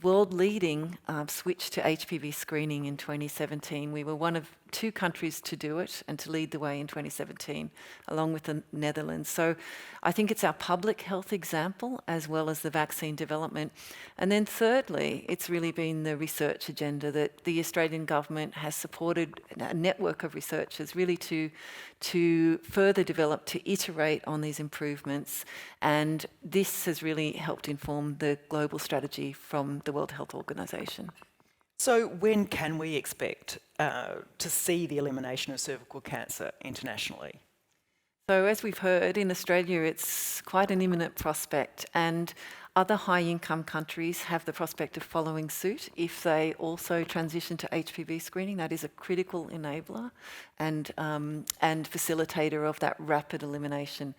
world-leading switch to HPV screening in 2017. We were one of 2 countries to do it and to lead the way in 2017, along with the Netherlands. So I think it's our public health example as well as the vaccine development. And then thirdly, it's really been the research agenda that the Australian government has supported a network of researchers really to further develop, to iterate on these improvements. And this has really helped inform the global strategy from the World Health Organization.
So when can we expect to see the elimination of cervical cancer internationally?
So as we've heard, in Australia it's quite an imminent prospect, and other high-income countries have the prospect of following suit if they also transition to HPV screening. That is a critical enabler and facilitator of that rapid elimination.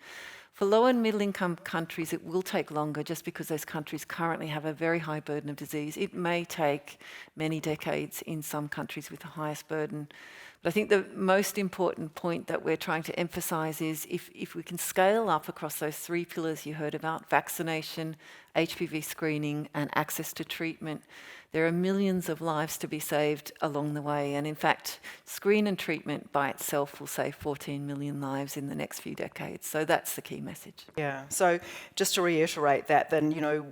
For low and middle income countries, it will take longer just because those countries currently have a very high burden of disease. It may take many decades in some countries with the highest burden. But I think the most important point that we're trying to emphasise is if we can scale up across those 3 pillars you heard about, vaccination, HPV screening and access to treatment, there are millions of lives to be saved along the way. And in fact, screen and treatment by itself will save 14 million lives in the next few decades. So that's the key message.
Yeah, so just to reiterate that then, you know,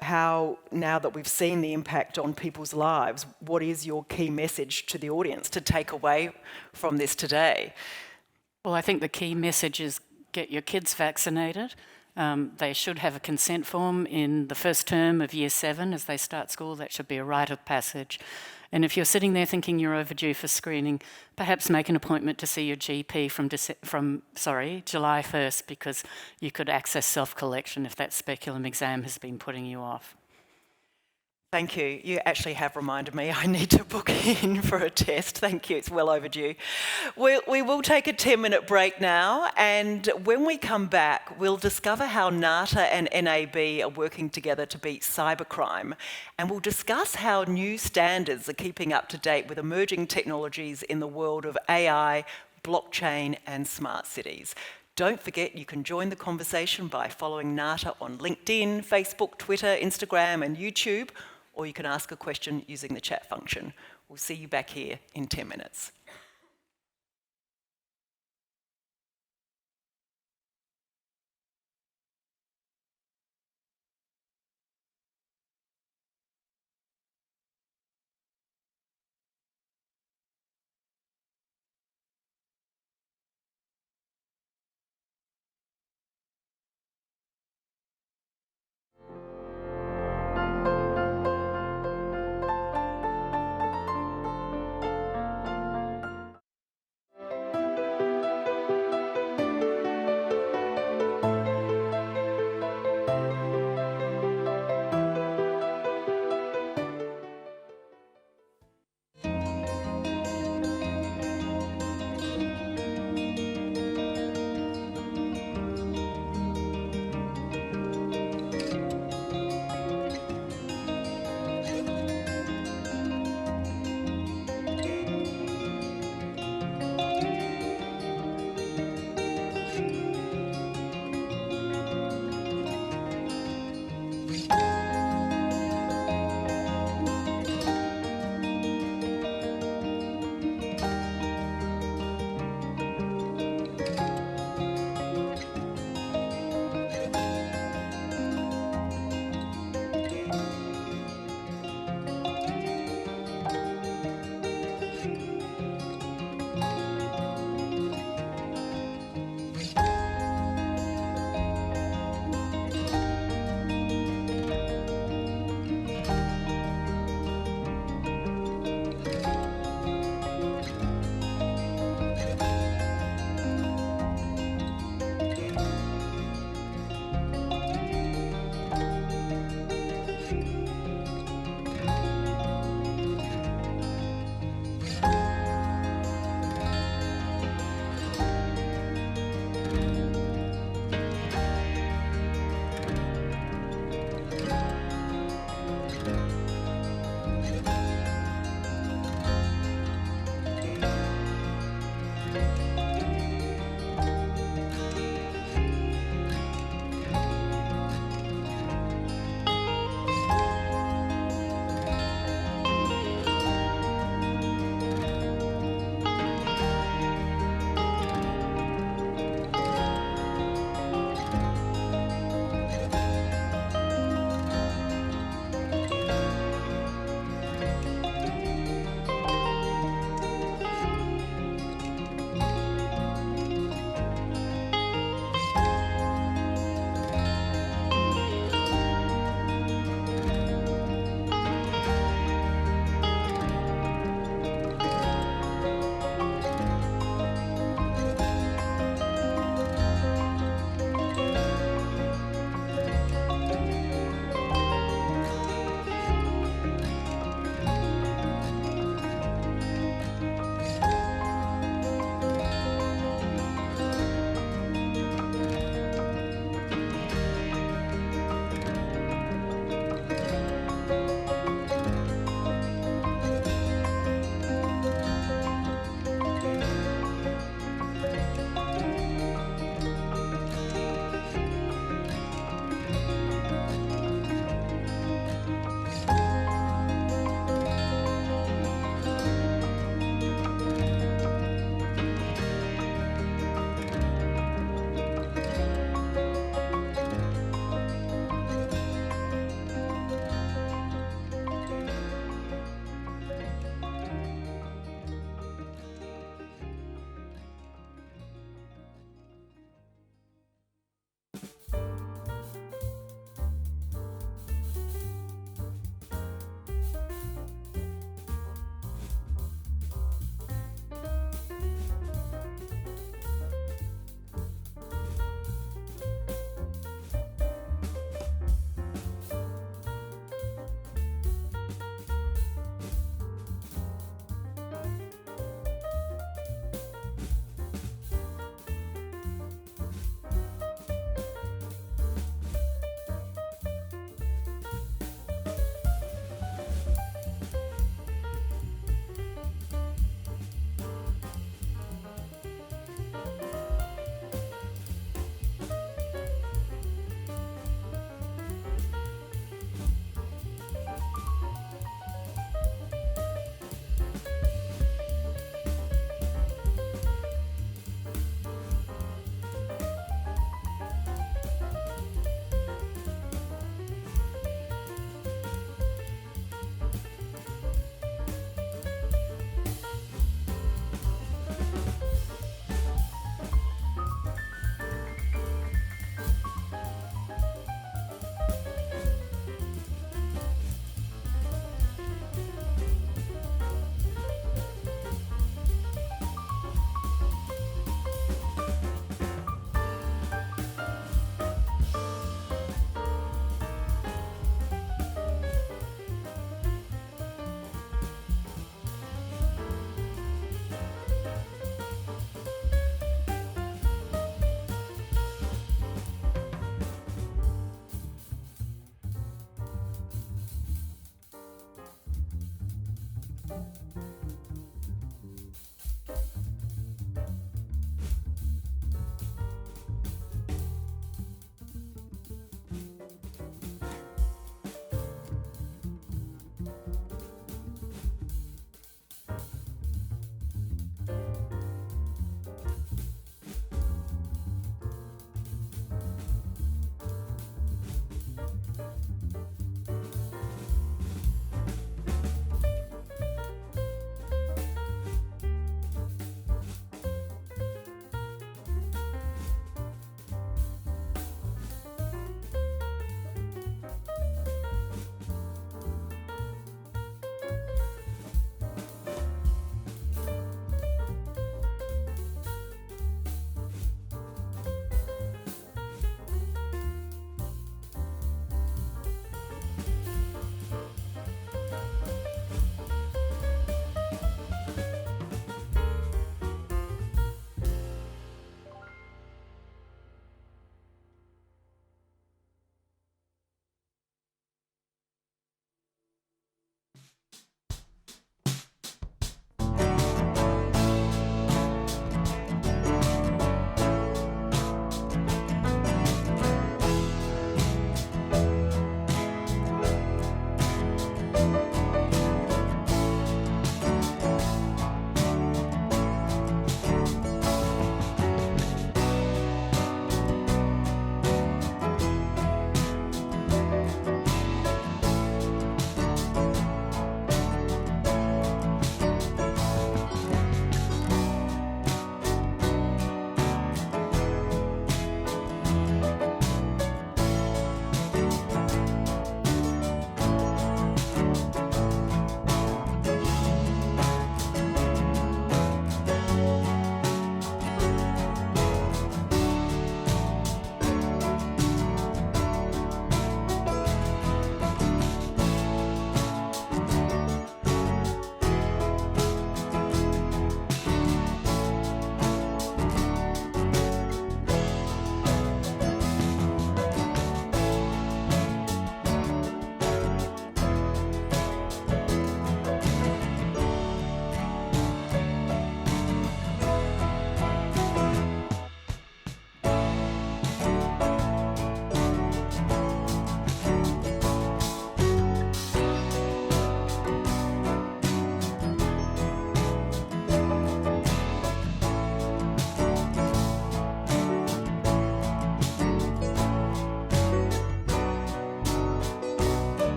how, now that we've seen the impact on people's lives, what is your key message to the audience to take away from this today?
Well, I think the key message is get your kids vaccinated. They should have a consent form in the first term of year 7 as they start school. That should be a rite of passage. And if you're sitting there thinking you're overdue for screening, perhaps make an appointment to see your GP from July 1st, because you could access self-collection if that speculum exam has been putting you off.
Thank you. You actually have reminded me I need to book in for a test. Thank you. It's well overdue. We will take a 10-minute break now, and when we come back, we'll discover how NATA and NAB are working together to beat cybercrime, and we'll discuss how new standards are keeping up to date with emerging technologies in the world of AI, blockchain, and smart cities. Don't forget you can join the conversation by following NATA on LinkedIn, Facebook, Twitter, Instagram, and YouTube, or you can ask a question using the chat function. We'll see you back here in 10 minutes.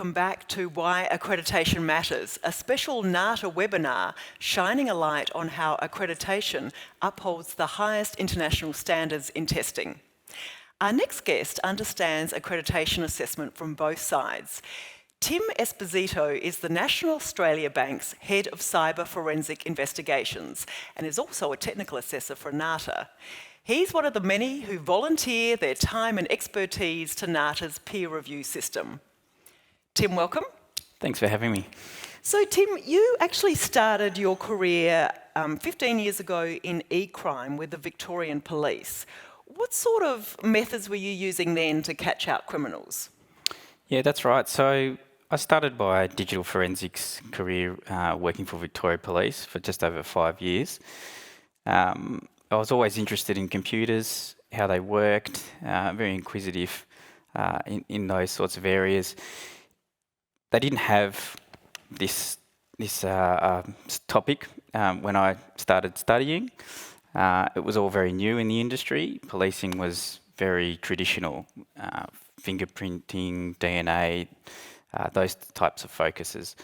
welcome back to Why Accreditation Matters, a special NATA webinar shining a light on how accreditation upholds the highest international standards in testing. Our next guest understands accreditation assessment from both sides. Tim Esposito is the National Australia Bank's Head of Cyber Forensic Investigations and is also a technical assessor for NATA. He's one of the many who volunteer their time and expertise to NATA's peer review system. Tim, welcome.
Thanks for having me.
So Tim, you actually started your career 15 years ago in e-crime with the Victorian Police. What sort of methods were you using then to catch out criminals?
Yeah, that's right. So I started my digital forensics career working for Victoria Police for just over 5 years. I was always interested in computers, how they worked, very inquisitive in those sorts of areas. They didn't have this topic when I started studying. It was all very new in the industry. Policing was very traditional, fingerprinting, DNA, those types of focuses.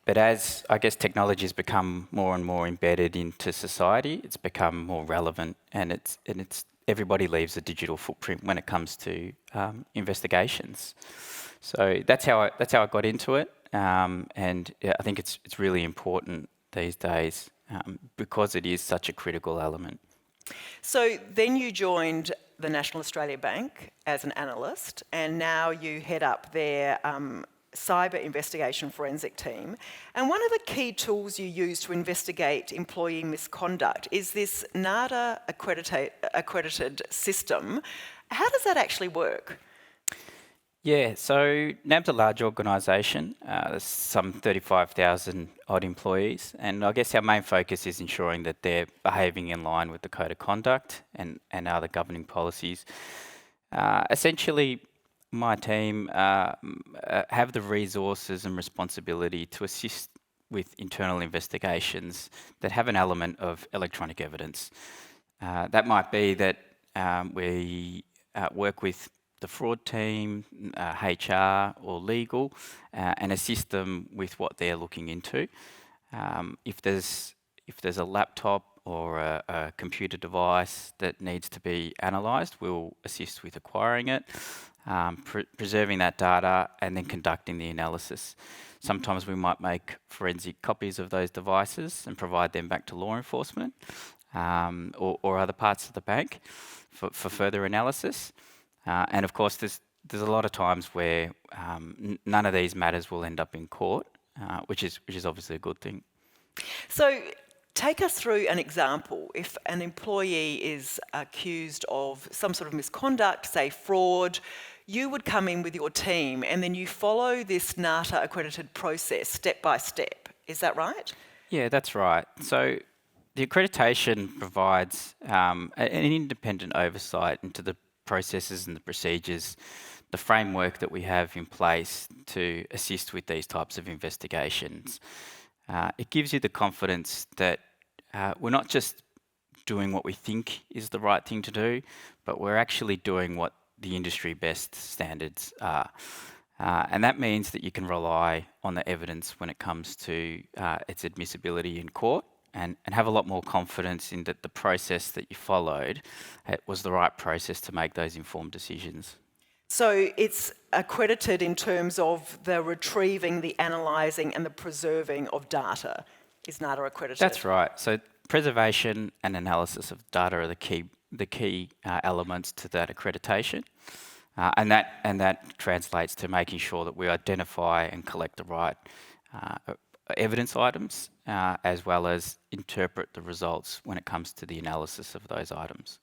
But as, I guess, technology has become more and more embedded into society, it's become more relevant, and it's everybody leaves a digital footprint when it comes to investigations. So that's how I got into it, and yeah, I think it's really important these days because it is such a critical element.
So then you joined the National Australia Bank as an analyst, and now you head up their cyber investigation forensic team. And one of the key tools you use to investigate employee misconduct is this NATA accredited system. How does that actually work?
Yeah, so NAB's a large organisation, there's some 35,000 odd employees, and I guess our main focus is ensuring that they're behaving in line with the Code of Conduct and other governing policies. Essentially, my team have the resources and responsibility to assist with internal investigations that have an element of electronic evidence. That might be that we work with the fraud team, HR or legal, and assist them with what they're looking into. If there's a laptop or a computer device that needs to be analysed, we'll assist with acquiring it, preserving that data, and then conducting the analysis. Sometimes we might make forensic copies of those devices and provide them back to law enforcement or other parts of the bank for further analysis. And of course, there's a lot of times where none of these matters will end up in court, which is obviously a good thing.
So take us through an example. If an employee is accused of some sort of misconduct, say fraud, you would come in with your team and then you follow this NATA accredited process step by step. Is that right?
Yeah, that's right. So the accreditation provides an independent oversight into the processes and the procedures, the framework that we have in place to assist with these types of investigations. It gives you the confidence that we're not just doing what we think is the right thing to do, but we're actually doing what the industry best standards are. And that means that you can rely on the evidence when it comes to its admissibility in court, and have a lot more confidence in that the process that you followed was the right process to make those informed decisions.
So it's accredited in terms of the retrieving, the analysing and the preserving of data. Is NATA accredited?
That's right. So preservation and analysis of data are the key elements to that accreditation. And that translates to making sure that we identify and collect the right evidence items, as well as interpret the results when it comes to the analysis of those items.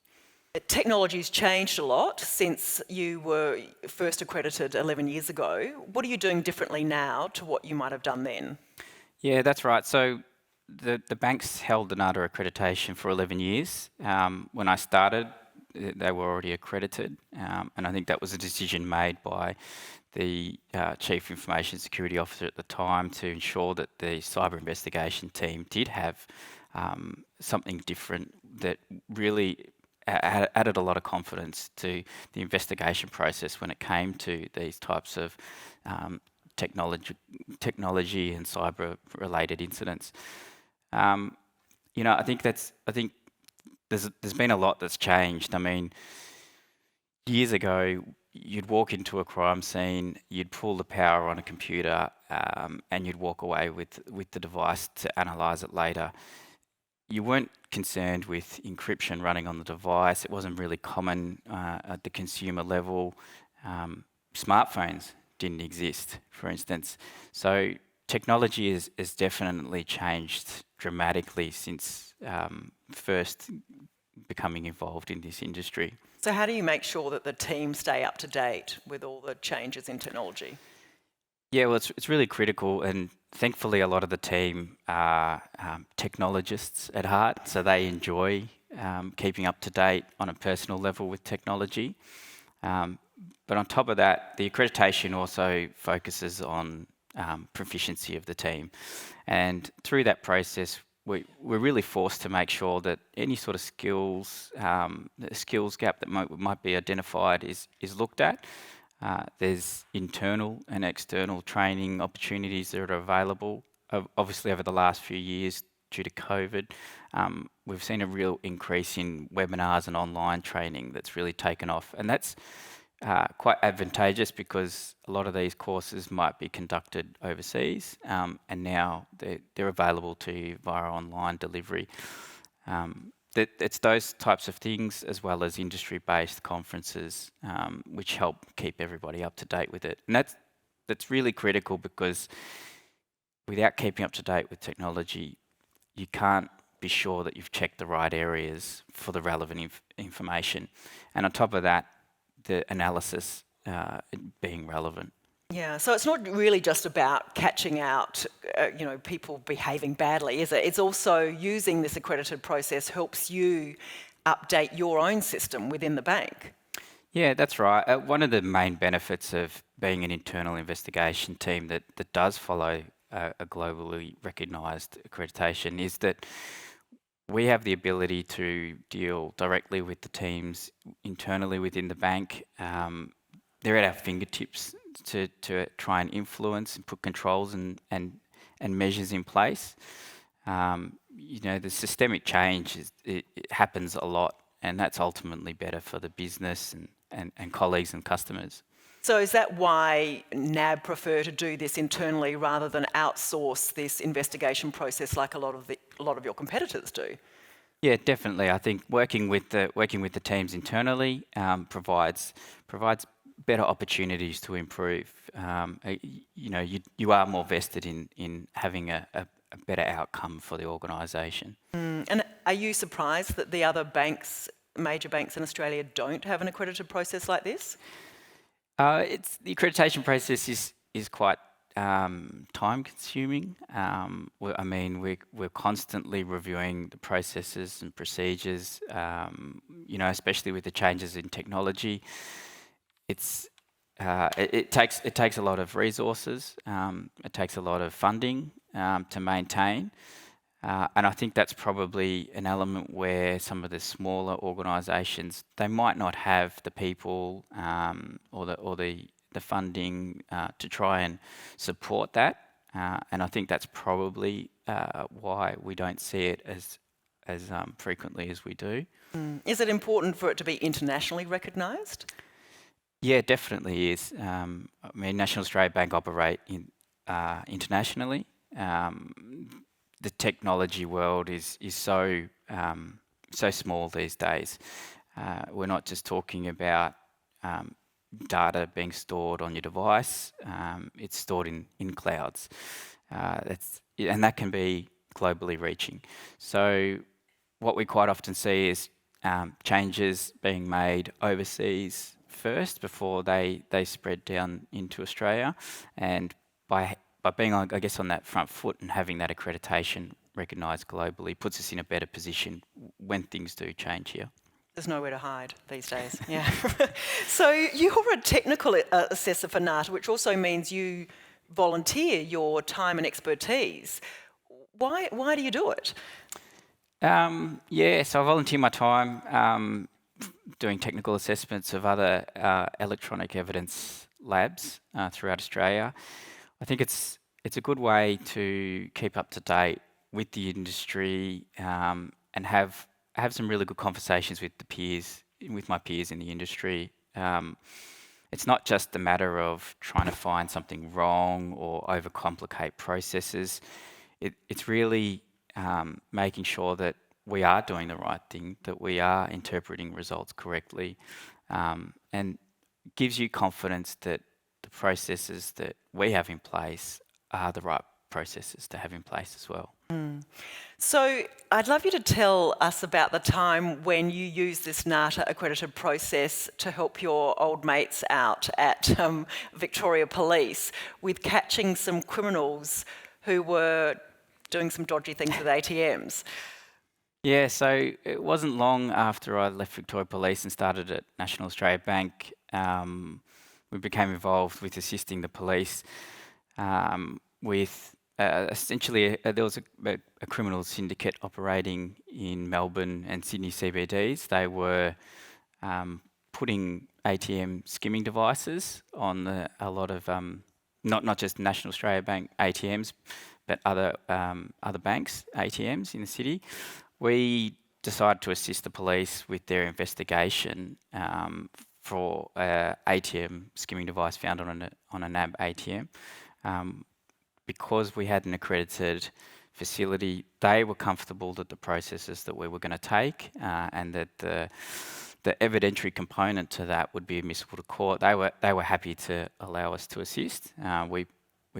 Technology's changed a lot since you were first accredited 11 years ago. What are you doing differently now to what you might have done then?
Yeah, that's right. So the bank's held the NATA accreditation for 11 years. When I started, they were already accredited, and I think that was a decision made by the Chief Information Security Officer at the time to ensure that the cyber investigation team did have something different that really added a lot of confidence to the investigation process when it came to these types of technology and cyber-related incidents. I think there's been a lot that's changed. I mean, years ago, you'd walk into a crime scene, you'd pull the power on a computer, and you'd walk away with the device to analyse it later. You weren't concerned with encryption running on the device. It wasn't really common at the consumer level. Smartphones didn't exist, for instance. So technology has definitely changed dramatically since first becoming involved in this industry.
So how do you make sure that the team stay up to date with all the changes in technology?
Yeah, well, it's really critical, and thankfully a lot of the team are technologists at heart, so they enjoy keeping up to date on a personal level with technology. But on top of that, the accreditation also focuses on proficiency of the team. And through that process, we're really forced to make sure that any sort of skills gap that might be identified is looked at. There's internal and external training opportunities that are available. Obviously, over the last few years, due to COVID, we've seen a real increase in webinars and online training that's really taken off. And that's quite advantageous because a lot of these courses might be conducted overseas, and now they're available to you via online delivery. It's those types of things, as well as industry-based conferences, which help keep everybody up to date with it. And that's really critical, because without keeping up to date with technology, you can't be sure that you've checked the right areas for the relevant information. And on top of that, the analysis being relevant.
Yeah, so it's not really just about catching out, people behaving badly, is it? It's also using this accredited process helps you update your own system within the bank.
Yeah, that's right. One of the main benefits of being an internal investigation team that does follow a globally recognised accreditation is that we have the ability to deal directly with the teams internally within the bank. They're at our fingertips to try and influence and put controls and measures in place. The systemic change it happens a lot, and that's ultimately better for the business and colleagues and customers.
So is that why NAB prefer to do this internally rather than outsource this investigation process like a lot of your competitors do?
Yeah, definitely. I think working with the teams internally provides better opportunities to improve. You are more vested in having a better outcome for the organisation.
And are you surprised that the other major banks in Australia don't have an accredited process like this?
The accreditation process is quite time-consuming. We're constantly reviewing the processes and procedures. Especially with the changes in technology, it takes a lot of resources. It takes a lot of funding to maintain. And I think that's probably an element where some of the smaller organisations, they might not have the people or the funding to try and support that. And I think that's probably why we don't see it as frequently as we do.
Is it important for it to be internationally recognised?
Yeah, it definitely is. National Australia Bank operate internationally. The technology world is so small these days. We're not just talking about data being stored on your device. It's stored in clouds. And that can be globally reaching. So what we quite often see is changes being made overseas first before they spread down into Australia. And by being, I guess, on that front foot and having that accreditation recognised globally puts us in a better position when things do change here.
There's nowhere to hide these days. Yeah. So you're a technical assessor for NATA, which also means you volunteer your time and expertise. Why do you do it?
So I volunteer my time doing technical assessments of other electronic evidence labs throughout Australia. I think it's a good way to keep up to date with the industry and have some really good conversations with my peers in the industry. It's not just a matter of trying to find something wrong or overcomplicate processes. It's really making sure that we are doing the right thing, that we are interpreting results correctly, and gives you confidence that the processes that we have in place are the right processes to have in place as well.
So I'd love you to tell us about the time when you used this NATA accredited process to help your old mates out at Victoria Police with catching some criminals who were doing some dodgy things with ATMs.
Yeah, so it wasn't long after I left Victoria Police and started at National Australia Bank. We became involved with assisting the police with essentially there was a criminal syndicate operating in Melbourne and Sydney CBDs. They were putting ATM skimming devices on a lot of not just National Australia Bank ATMs, but other banks' ATMs in the city. We decided to assist the police with their investigation for ATM skimming device found on a NAB ATM. Because we had an accredited facility, they were comfortable that the processes that we were going to take and that the evidentiary component to that would be admissible to court. They were happy to allow us to assist. We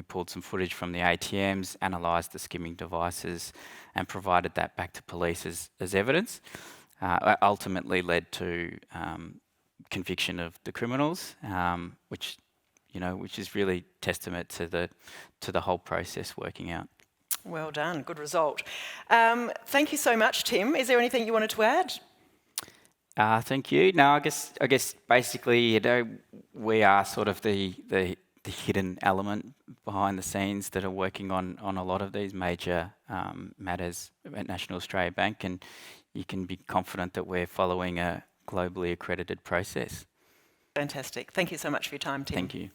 pulled some footage from the ATMs, analysed the skimming devices, and provided that back to police as evidence. Ultimately led to conviction of the criminals, which is really testament to the whole process working out.
Well done, good result. Thank you so much, Tim. Is there anything you wanted to add?
Thank you. No, I guess basically, we are sort of the hidden element behind the scenes that are working on a lot of these major matters at National Australia Bank, and you can be confident that we're following a globally accredited process.
Fantastic. Thank you so much for your time, Tim.
Thank you.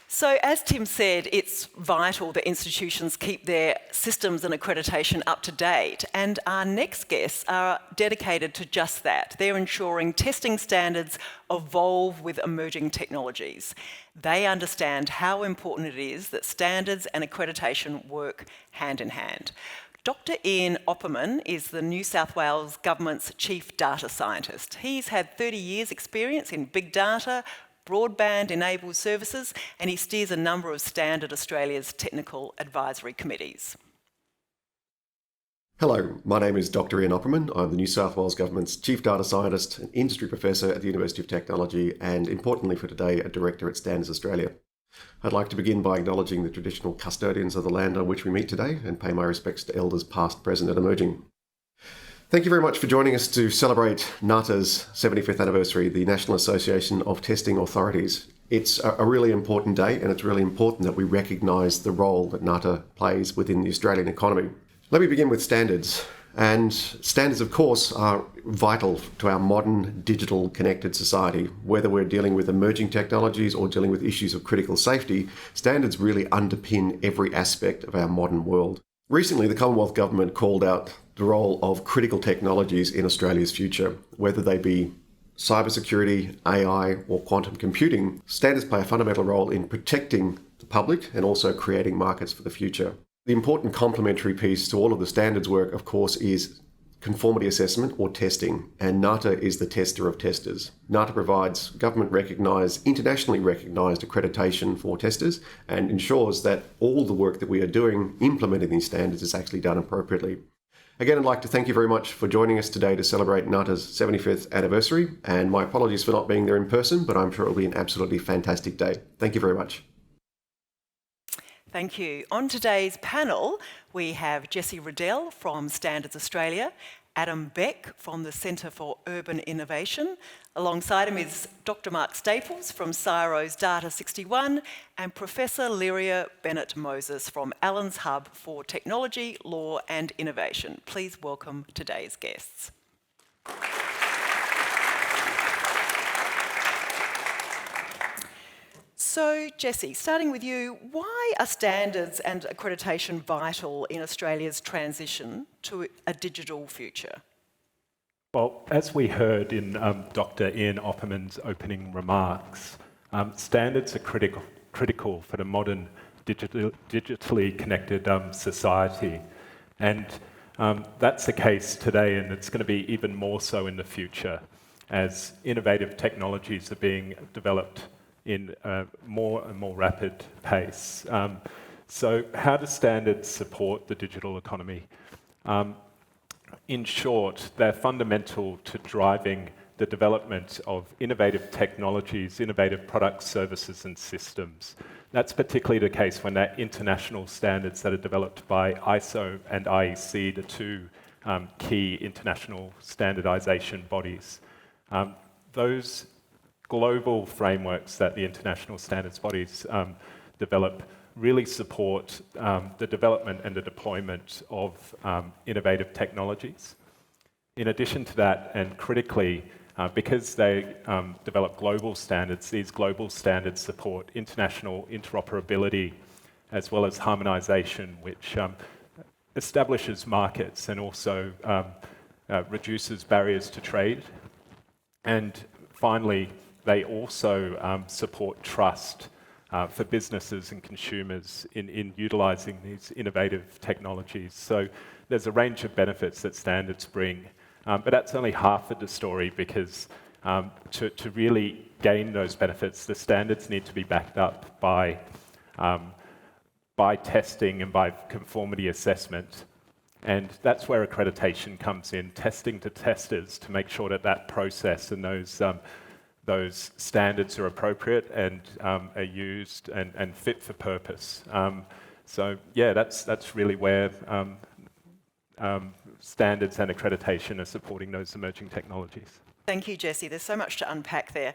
So as Tim said, it's vital that institutions keep their systems and accreditation up to date, and our next guests are dedicated to just that. They're ensuring testing standards evolve with emerging technologies. They understand how important it is that standards and accreditation work hand in hand. Dr. Ian Opperman is the New South Wales Government's Chief Data Scientist. He's had 30 years' experience in big data, broadband-enabled services, and he steers a number of Standard Australia's technical advisory committees.
Hello, my name is Dr. Ian Opperman. I'm the New South Wales Government's Chief Data Scientist, an Industry Professor at the University of Technology, and importantly for today, a Director at Standards Australia. I'd like to begin by acknowledging the traditional custodians of the land on which we meet today and pay my respects to elders past, present and emerging. Thank you very much for joining us to celebrate NATA's 75th anniversary, the National Association of Testing Authorities. It's a really important day, and it's really important that we recognise the role that NATA plays within the Australian economy. Let me begin with standards. And standards, of course, are vital to our modern, digital, connected society. Whether we're dealing with emerging technologies or dealing with issues of critical safety, standards really underpin every aspect of our modern world. Recently, the Commonwealth Government called out the role of critical technologies in Australia's future, whether they be cybersecurity, AI, or quantum computing. Standards play a fundamental role in protecting the public and also creating markets for the future. The important complementary piece to all of the standards work, of course, is conformity assessment or testing, and NATA is the tester of testers. NATA provides government-recognised, internationally recognised accreditation for testers and ensures that all the work that we are doing implementing these standards is actually done appropriately. Again, I'd like to thank you very much for joining us today to celebrate NATA's 75th anniversary, and my apologies for not being there in person, but I'm sure it'll be an absolutely fantastic day. Thank you very much.
Thank you. On today's panel, we have Jessie Riddell from Standards Australia, Adam Beck from the Centre for Urban Innovation. Alongside him is Dr. Mark Staples from CSIRO's Data 61 and Professor Lyria Bennett-Moses from Allen's Hub for Technology, Law and Innovation. Please welcome today's guests. So, Jessie, starting with you, why are standards and accreditation vital in Australia's transition to a digital future?
Well, as we heard in Dr. Ian Opperman's opening remarks, standards are critical for the modern digitally connected society. And that's the case today, and it's going to be even more so in the future as innovative technologies are being developed in a more and more rapid pace. So how do standards support the digital economy? In short, they're fundamental to driving the development of innovative technologies, innovative products, services and systems. That's particularly the case when they're international standards that are developed by ISO and IEC, the two key international standardization bodies. Those global frameworks that the international standards bodies develop really support the development and the deployment of innovative technologies. In addition to that, and critically, because they develop global standards, these global standards support international interoperability as well as harmonisation, which establishes markets and also reduces barriers to trade. And finally, they also support trust for businesses and consumers in utilising these innovative technologies. So there's a range of benefits that standards bring, but that's only half of the story because to really gain those benefits, the standards need to be backed up by testing and by conformity assessment. And that's where accreditation comes in, testing to testers to make sure that that process and those standards are appropriate and are used and fit for purpose. So yeah, that's really where standards and accreditation are supporting those emerging technologies.
Thank you, Jessie. There's so much to unpack there.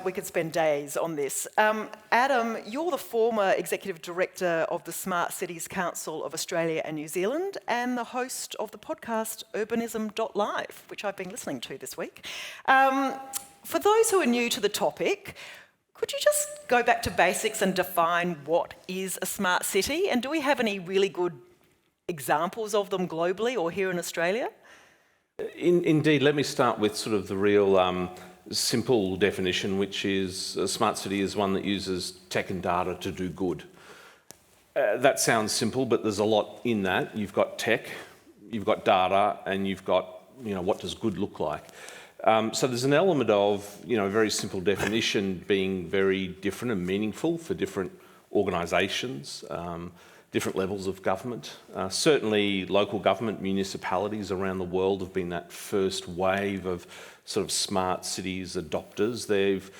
We could spend days on this. Adam, you're the former Executive Director of the Smart Cities Council of Australia and New Zealand and the host of the podcast Urbanism.live, which I've been listening to this week. For those who are new to the topic, could you just go back to basics and define what is a smart city? And do we have any really good examples of them globally or here in Australia?
Indeed, let me start with sort of the real simple definition, which is a smart city is one that uses tech and data to do good. That sounds simple, but there's a lot in that. You've got tech, you've got data, and you've got, what does good look like? So there's an element of, a very simple definition being very different and meaningful for different organisations, different levels of government. Certainly local government, municipalities around the world have been that first wave of sort of smart cities adopters. They've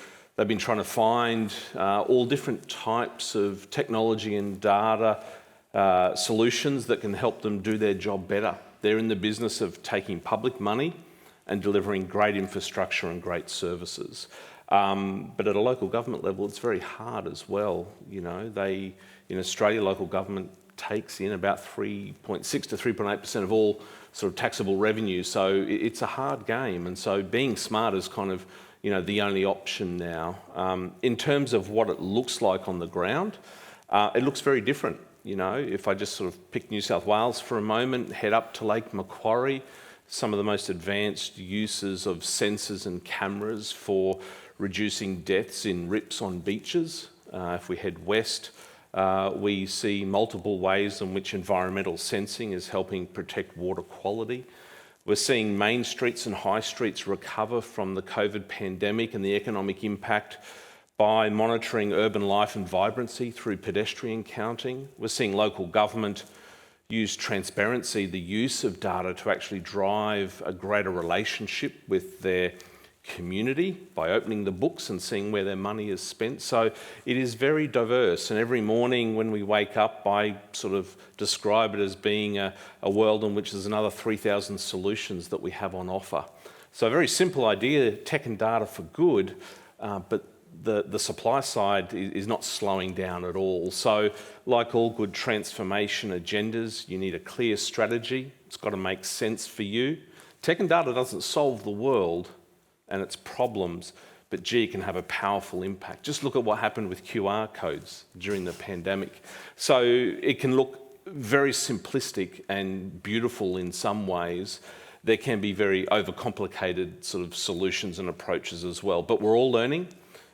been trying to find all different types of technology and data solutions that can help them do their job better. They're in the business of taking public money and delivering great infrastructure and great services. But at a local government level, it's very hard as well. In Australia, local government takes in about 3.6 to 3.8% of all sort of taxable revenue. So it's a hard game. And so being smart is kind of, the only option now. In terms of what it looks like on the ground, it looks very different. If I just sort of pick New South Wales for a moment, head up to Lake Macquarie, some of the most advanced uses of sensors and cameras for reducing deaths in rips on beaches. If we head west, we see multiple ways in which environmental sensing is helping protect water quality. We're seeing main streets and high streets recover from the COVID pandemic and the economic impact by monitoring urban life and vibrancy through pedestrian counting. We're seeing local government use transparency, the use of data, to actually drive a greater relationship with their community by opening the books and seeing where their money is spent. So it is very diverse, and every morning when we wake up, I sort of describe it as being a world in which there's another 3,000 solutions that we have on offer. So a very simple idea, tech and data for good, but the supply side is not slowing down at all. So like all good transformation agendas, you need a clear strategy. It's got to make sense for you. Tech and data doesn't solve the world and its problems, but gee, it can have a powerful impact. Just look at what happened with QR codes during the pandemic. So it can look very simplistic and beautiful in some ways. There can be very overcomplicated sort of solutions and approaches as well, but we're all learning.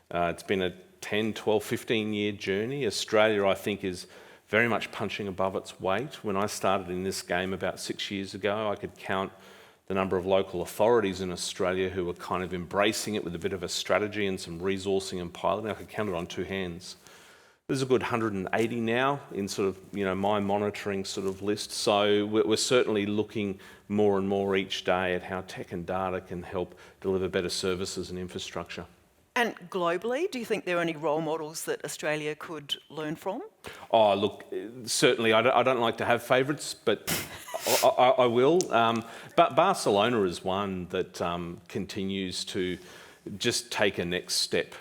It's been a 10, 12, 15-year journey. Australia, I think, is very much punching above its weight. When I started in this game about 6 years ago, I could count the number of local authorities in Australia who were kind of embracing it with a bit of a strategy and some resourcing and piloting. I could count it on two hands. There's a good 180 now in sort of, my monitoring sort of list. So we're certainly looking more and more each day at how tech and data can help deliver better services and infrastructure.
And globally, do you think there are any role models that Australia could learn from?
Oh, look, certainly I don't like to have favourites, but I will. But Barcelona is one that continues to just take a next step.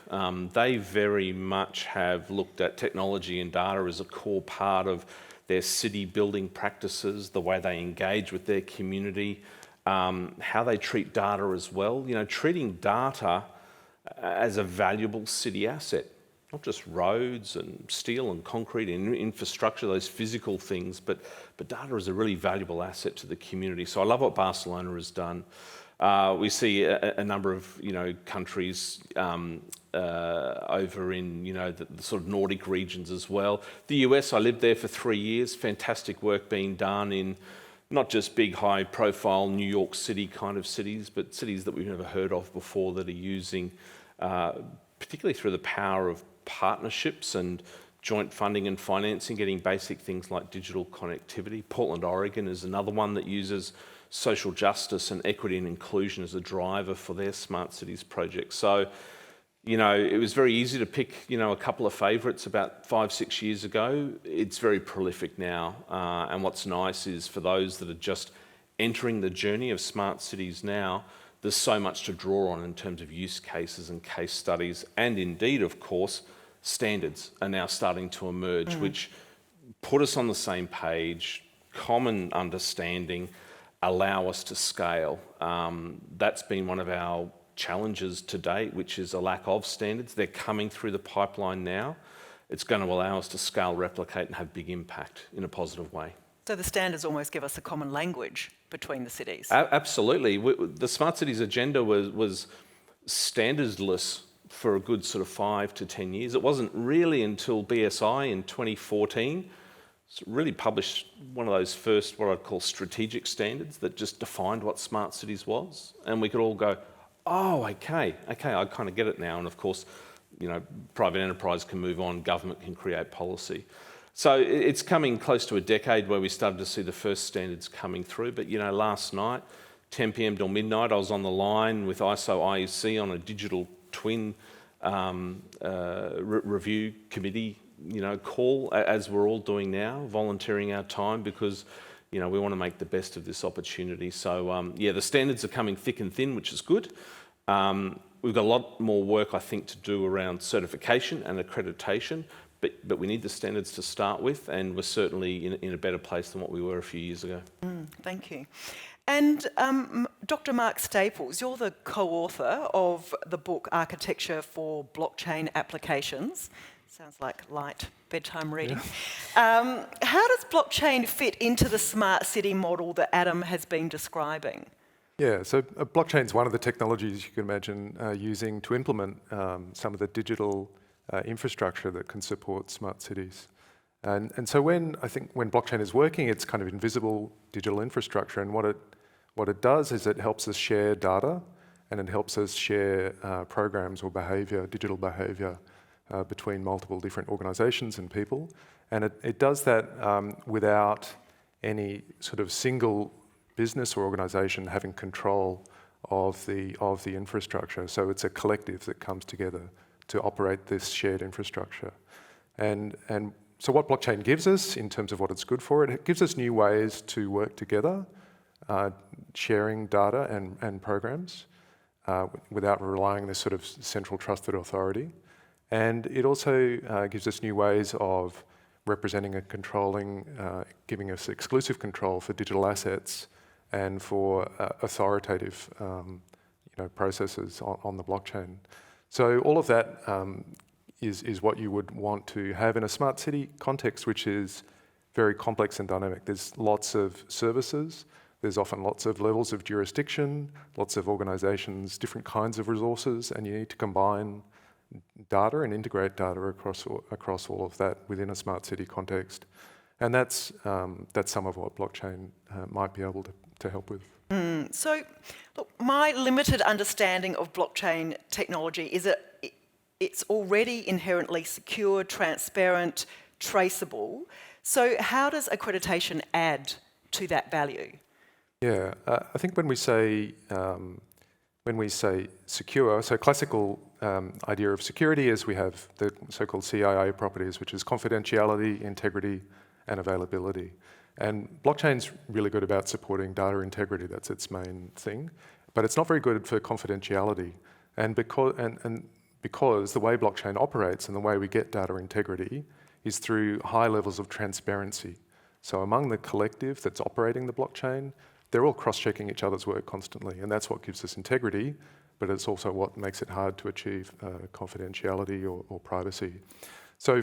They very much have looked at technology and data as a core part of their city building practices, the way they engage with their community, how they treat data as well. Treating data as a valuable city asset, not just roads and steel and concrete and infrastructure, those physical things, but data is a really valuable asset to the community. So I love what Barcelona has done. We see a number of countries over in the sort of Nordic regions as well. The US, I lived there for 3 years. Fantastic work being done in not just big, high-profile New York City kind of cities, but cities that we've never heard of before that are using, particularly through the power of partnerships and joint funding and financing, getting basic things like digital connectivity. Portland, Oregon is another one that uses social justice and equity and inclusion as a driver for their smart cities project. So, it was very easy to pick, a couple of favourites about 5-6 years ago. It's very prolific now. And what's nice is for those that are just entering the journey of smart cities now, there's so much to draw on in terms of use cases and case studies. And indeed, of course, standards are now starting to emerge, which put us on the same page, common understanding, allow us to scale. That's been one of our challenges to date, which is a lack of standards. They're coming through the pipeline now. It's going to allow us to scale, replicate and have big impact in a positive way.
So the standards almost give us a common language between the cities.
Absolutely. The Smart Cities agenda was standardless for a good sort of 5 to 10 years. It wasn't really until BSI in 2014 really published one of those first, what I'd call strategic standards that just defined what smart cities was. And we could all go, oh, okay, I kind of get it now. And of course, private enterprise can move on, government can create policy. So it's coming close to a decade where we started to see the first standards coming through. But, last night, 10 p.m. till midnight, I was on the line with ISO IEC on a digital twin review committee call, as we're all doing now, volunteering our time because, we want to make the best of this opportunity. So, the standards are coming thick and thin, which is good. We've got a lot more work, I think, to do around certification and accreditation, but we need the standards to start with, and we're certainly in a better place than what we were a few years ago.
Thank you. And Dr. Mark Staples, you're the co-author of the book Architecture for Blockchain Applications. Sounds like light bedtime reading. Yeah. How does blockchain fit into the smart city model that Adam has been describing?
Yeah, so blockchain is one of the technologies you can imagine using to implement some of the digital infrastructure that can support smart cities. And so when blockchain is working, it's kind of invisible digital infrastructure, and what it does is it helps us share data, and it helps us share programs or behaviour, digital behaviour, between multiple different organisations and people. And it does that without any sort of single business or organisation having control of the infrastructure. So it's a collective that comes together to operate this shared infrastructure. And so what blockchain gives us in terms of what it's good for, it gives us new ways to work together, sharing data and programs without relying on this sort of central trusted authority. And it also gives us new ways of representing and controlling, giving us exclusive control for digital assets and for authoritative processes on the blockchain. So all of that is what you would want to have in a smart city context, which is very complex and dynamic. There's lots of services, there's often lots of levels of jurisdiction, lots of organisations, different kinds of resources, and you need to combine data and integrate data across all of that within a smart city context. And that's some of what blockchain might be able to help with.
So, look, my limited understanding of blockchain technology is that it's already inherently secure, transparent, traceable. So how does accreditation add to that value?
Yeah, I think when we say secure, so classical idea of security is we have the so-called CIA properties, which is confidentiality, integrity, and availability. And blockchain's really good about supporting data integrity, that's its main thing, but it's not very good for confidentiality. And because the way blockchain operates and the way we get data integrity is through high levels of transparency. So among the collective that's operating the blockchain, they're all cross-checking each other's work constantly, and that's what gives us integrity, but it's also what makes it hard to achieve confidentiality or privacy. So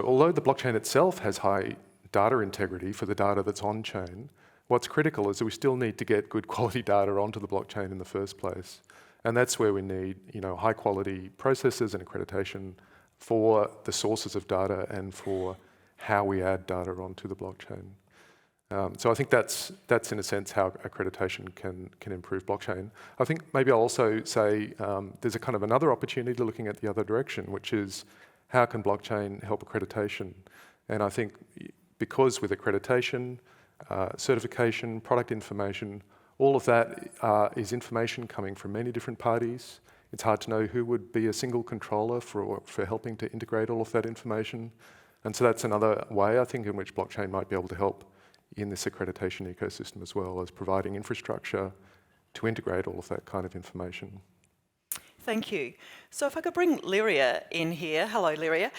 although the blockchain itself has high data integrity for the data that's on-chain, what's critical is that we still need to get good quality data onto the blockchain in the first place. And that's where we need, high quality processes and accreditation for the sources of data and for how we add data onto the blockchain. So I think that's in a sense how accreditation can improve blockchain. I think maybe I'll also say there's a kind of another opportunity to looking at the other direction, which is how can blockchain help accreditation? And I think because with accreditation, certification, product information, all of that is information coming from many different parties. It's hard to know who would be a single controller for helping to integrate all of that information. And so that's another way, I think, in which blockchain might be able to help in this accreditation ecosystem as well, as providing infrastructure to integrate all of that kind of information.
Thank you. So if I could bring Lyria in here. Hello, Lyria.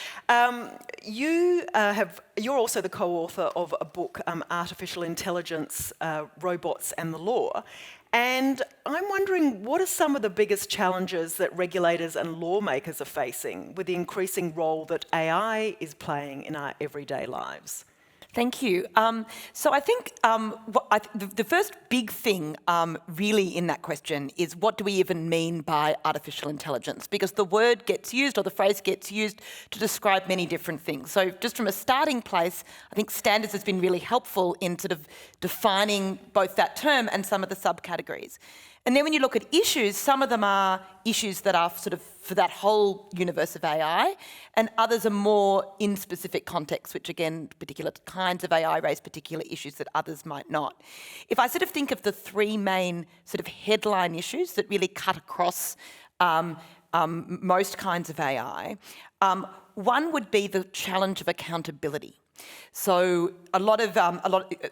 You're also the co-author of a book, Artificial Intelligence, Robots and the Law. And I'm wondering, what are some of the biggest challenges that regulators and lawmakers are facing with the increasing role that AI is playing in our everyday lives?
Thank you. So I think the first big thing really in that question is, what do we even mean by artificial intelligence? Because the word gets used, or the phrase gets used, to describe many different things. So just from a starting place, I think Standards has been really helpful in sort of defining both that term and some of the subcategories. And then when you look at issues, some of them are issues that are sort of for that whole universe of AI, and others are more in specific contexts, which again, particular kinds of AI raise particular issues that others might not. If I sort of think of the three main sort of headline issues that really cut across most kinds of AI, one would be the challenge of accountability. So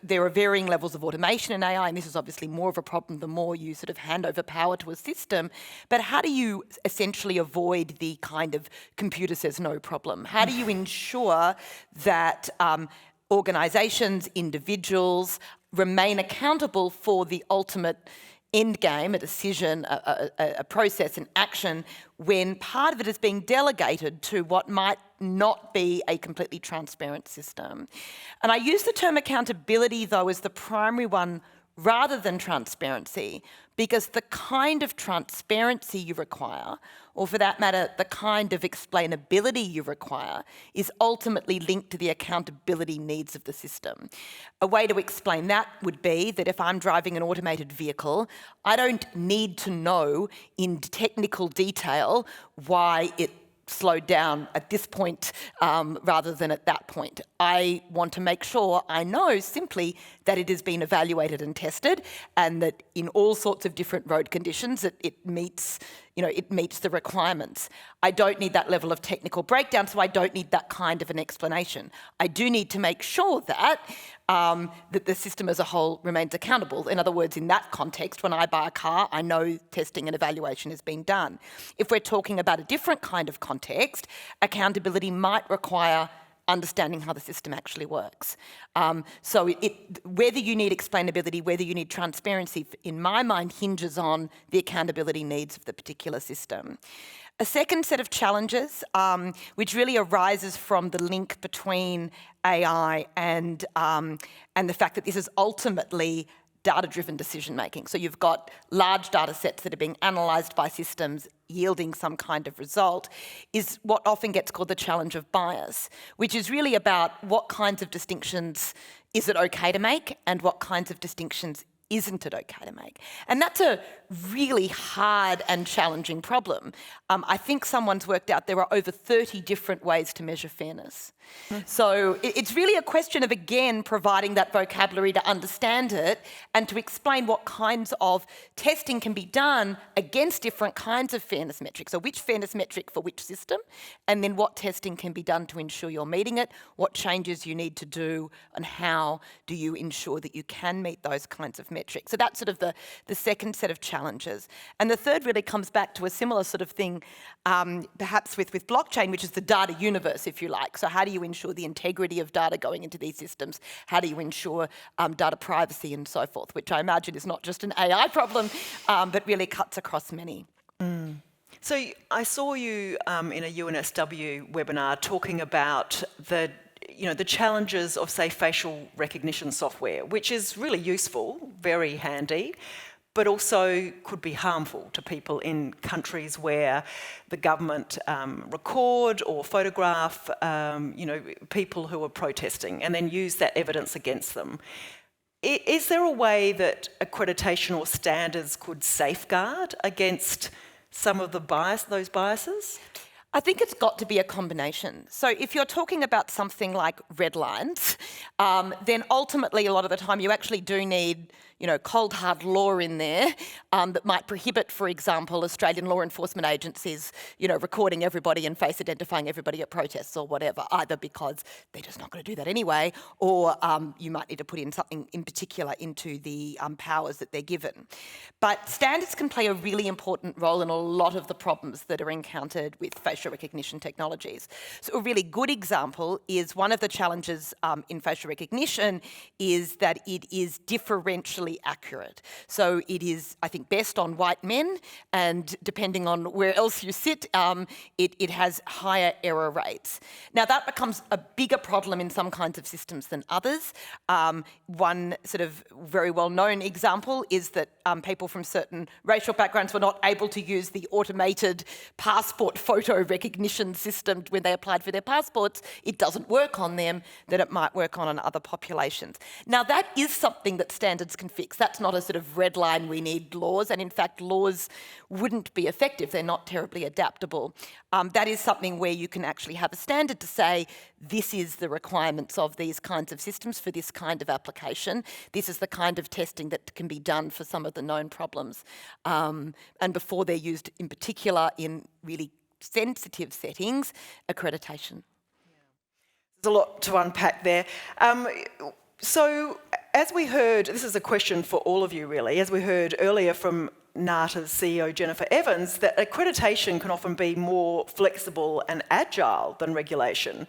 there are varying levels of automation in AI, and this is obviously more of a problem the more you sort of hand over power to a system. But how do you essentially avoid the kind of computer says no problem? How do you ensure that organisations, individuals remain accountable for the ultimate end game, a decision, a process, an action, when part of it is being delegated to what might not be a completely transparent system? And I use the term accountability, though, as the primary one rather than transparency, because the kind of transparency you require, or for that matter, the kind of explainability you require, is ultimately linked to the accountability needs of the system. A way to explain that would be that if I'm driving an automated vehicle, I don't need to know in technical detail why it slowed down at this point rather than at that point. I want to make sure I know simply that it has been evaluated and tested, and that in all sorts of different road conditions it meets the requirements. I don't need that level of technical breakdown, so I don't need that kind of an explanation. I do need to make sure that the system as a whole remains accountable. In other words, in that context, when I buy a car, I know testing and evaluation has been done. If we're talking about a different kind of context, accountability might require understanding how the system actually works. So whether you need explainability, whether you need transparency, in my mind, hinges on the accountability needs of the particular system. A second set of challenges, which really arises from the link between AI and the fact that this is ultimately data-driven decision-making. So you've got large data sets that are being analysed by systems yielding some kind of result, is what often gets called the challenge of bias, which is really about what kinds of distinctions is it okay to make and what kinds of distinctions isn't it okay to make? And that's a really hard and challenging problem. I think someone's worked out there are over 30 different ways to measure fairness. So it's really a question of, again, providing that vocabulary to understand it and to explain what kinds of testing can be done against different kinds of fairness metrics. So which fairness metric for which system, and then what testing can be done to ensure you're meeting it, what changes you need to do, and how do you ensure that you can meet those kinds of metrics. So that's sort of the second set of challenges. And the third really comes back to a similar sort of thing, perhaps with blockchain, which is the data universe, if you like. So how do you ensure the integrity of data going into these systems? How do you ensure data privacy and so forth, which I imagine is not just an AI problem, but really cuts across many.
So I saw you in a UNSW webinar talking about the challenges of, say, facial recognition software, which is really useful, very handy, but also could be harmful to people in countries where the government record or photograph, people who are protesting and then use that evidence against them. Is there a way that accreditation or standards could safeguard against some of those biases?
I think it's got to be a combination. So if you're talking about something like red lines, then ultimately a lot of the time you actually do need cold hard law in there that might prohibit, for example, Australian law enforcement agencies, recording everybody and face identifying everybody at protests or whatever, either because they're just not going to do that anyway, or you might need to put in something in particular into the powers that they're given. But standards can play a really important role in a lot of the problems that are encountered with facial recognition technologies. So a really good example is one of the challenges in facial recognition is that it is differentially accurate. So it is, I think, best on white men, and depending on where else you sit, it has higher error rates. Now that becomes a bigger problem in some kinds of systems than others. One sort of very well-known example is that people from certain racial backgrounds were not able to use the automated passport photo recognition system when they applied for their passports. It doesn't work on them that it might work on other populations. Now that is something that standards can fix. That's not a sort of red line, we need laws, and in fact laws wouldn't be effective. They're not terribly adaptable. That is something where you can actually have a standard to say, this is the requirements of these kinds of systems for this kind of application. This is the kind of testing that can be done for some of the known problems. And before they're used in particular in really sensitive settings, accreditation.
There's a lot to unpack there. So as we heard, this is a question for all of you really, as we heard earlier from NATA's CEO Jennifer Evans, that accreditation can often be more flexible and agile than regulation.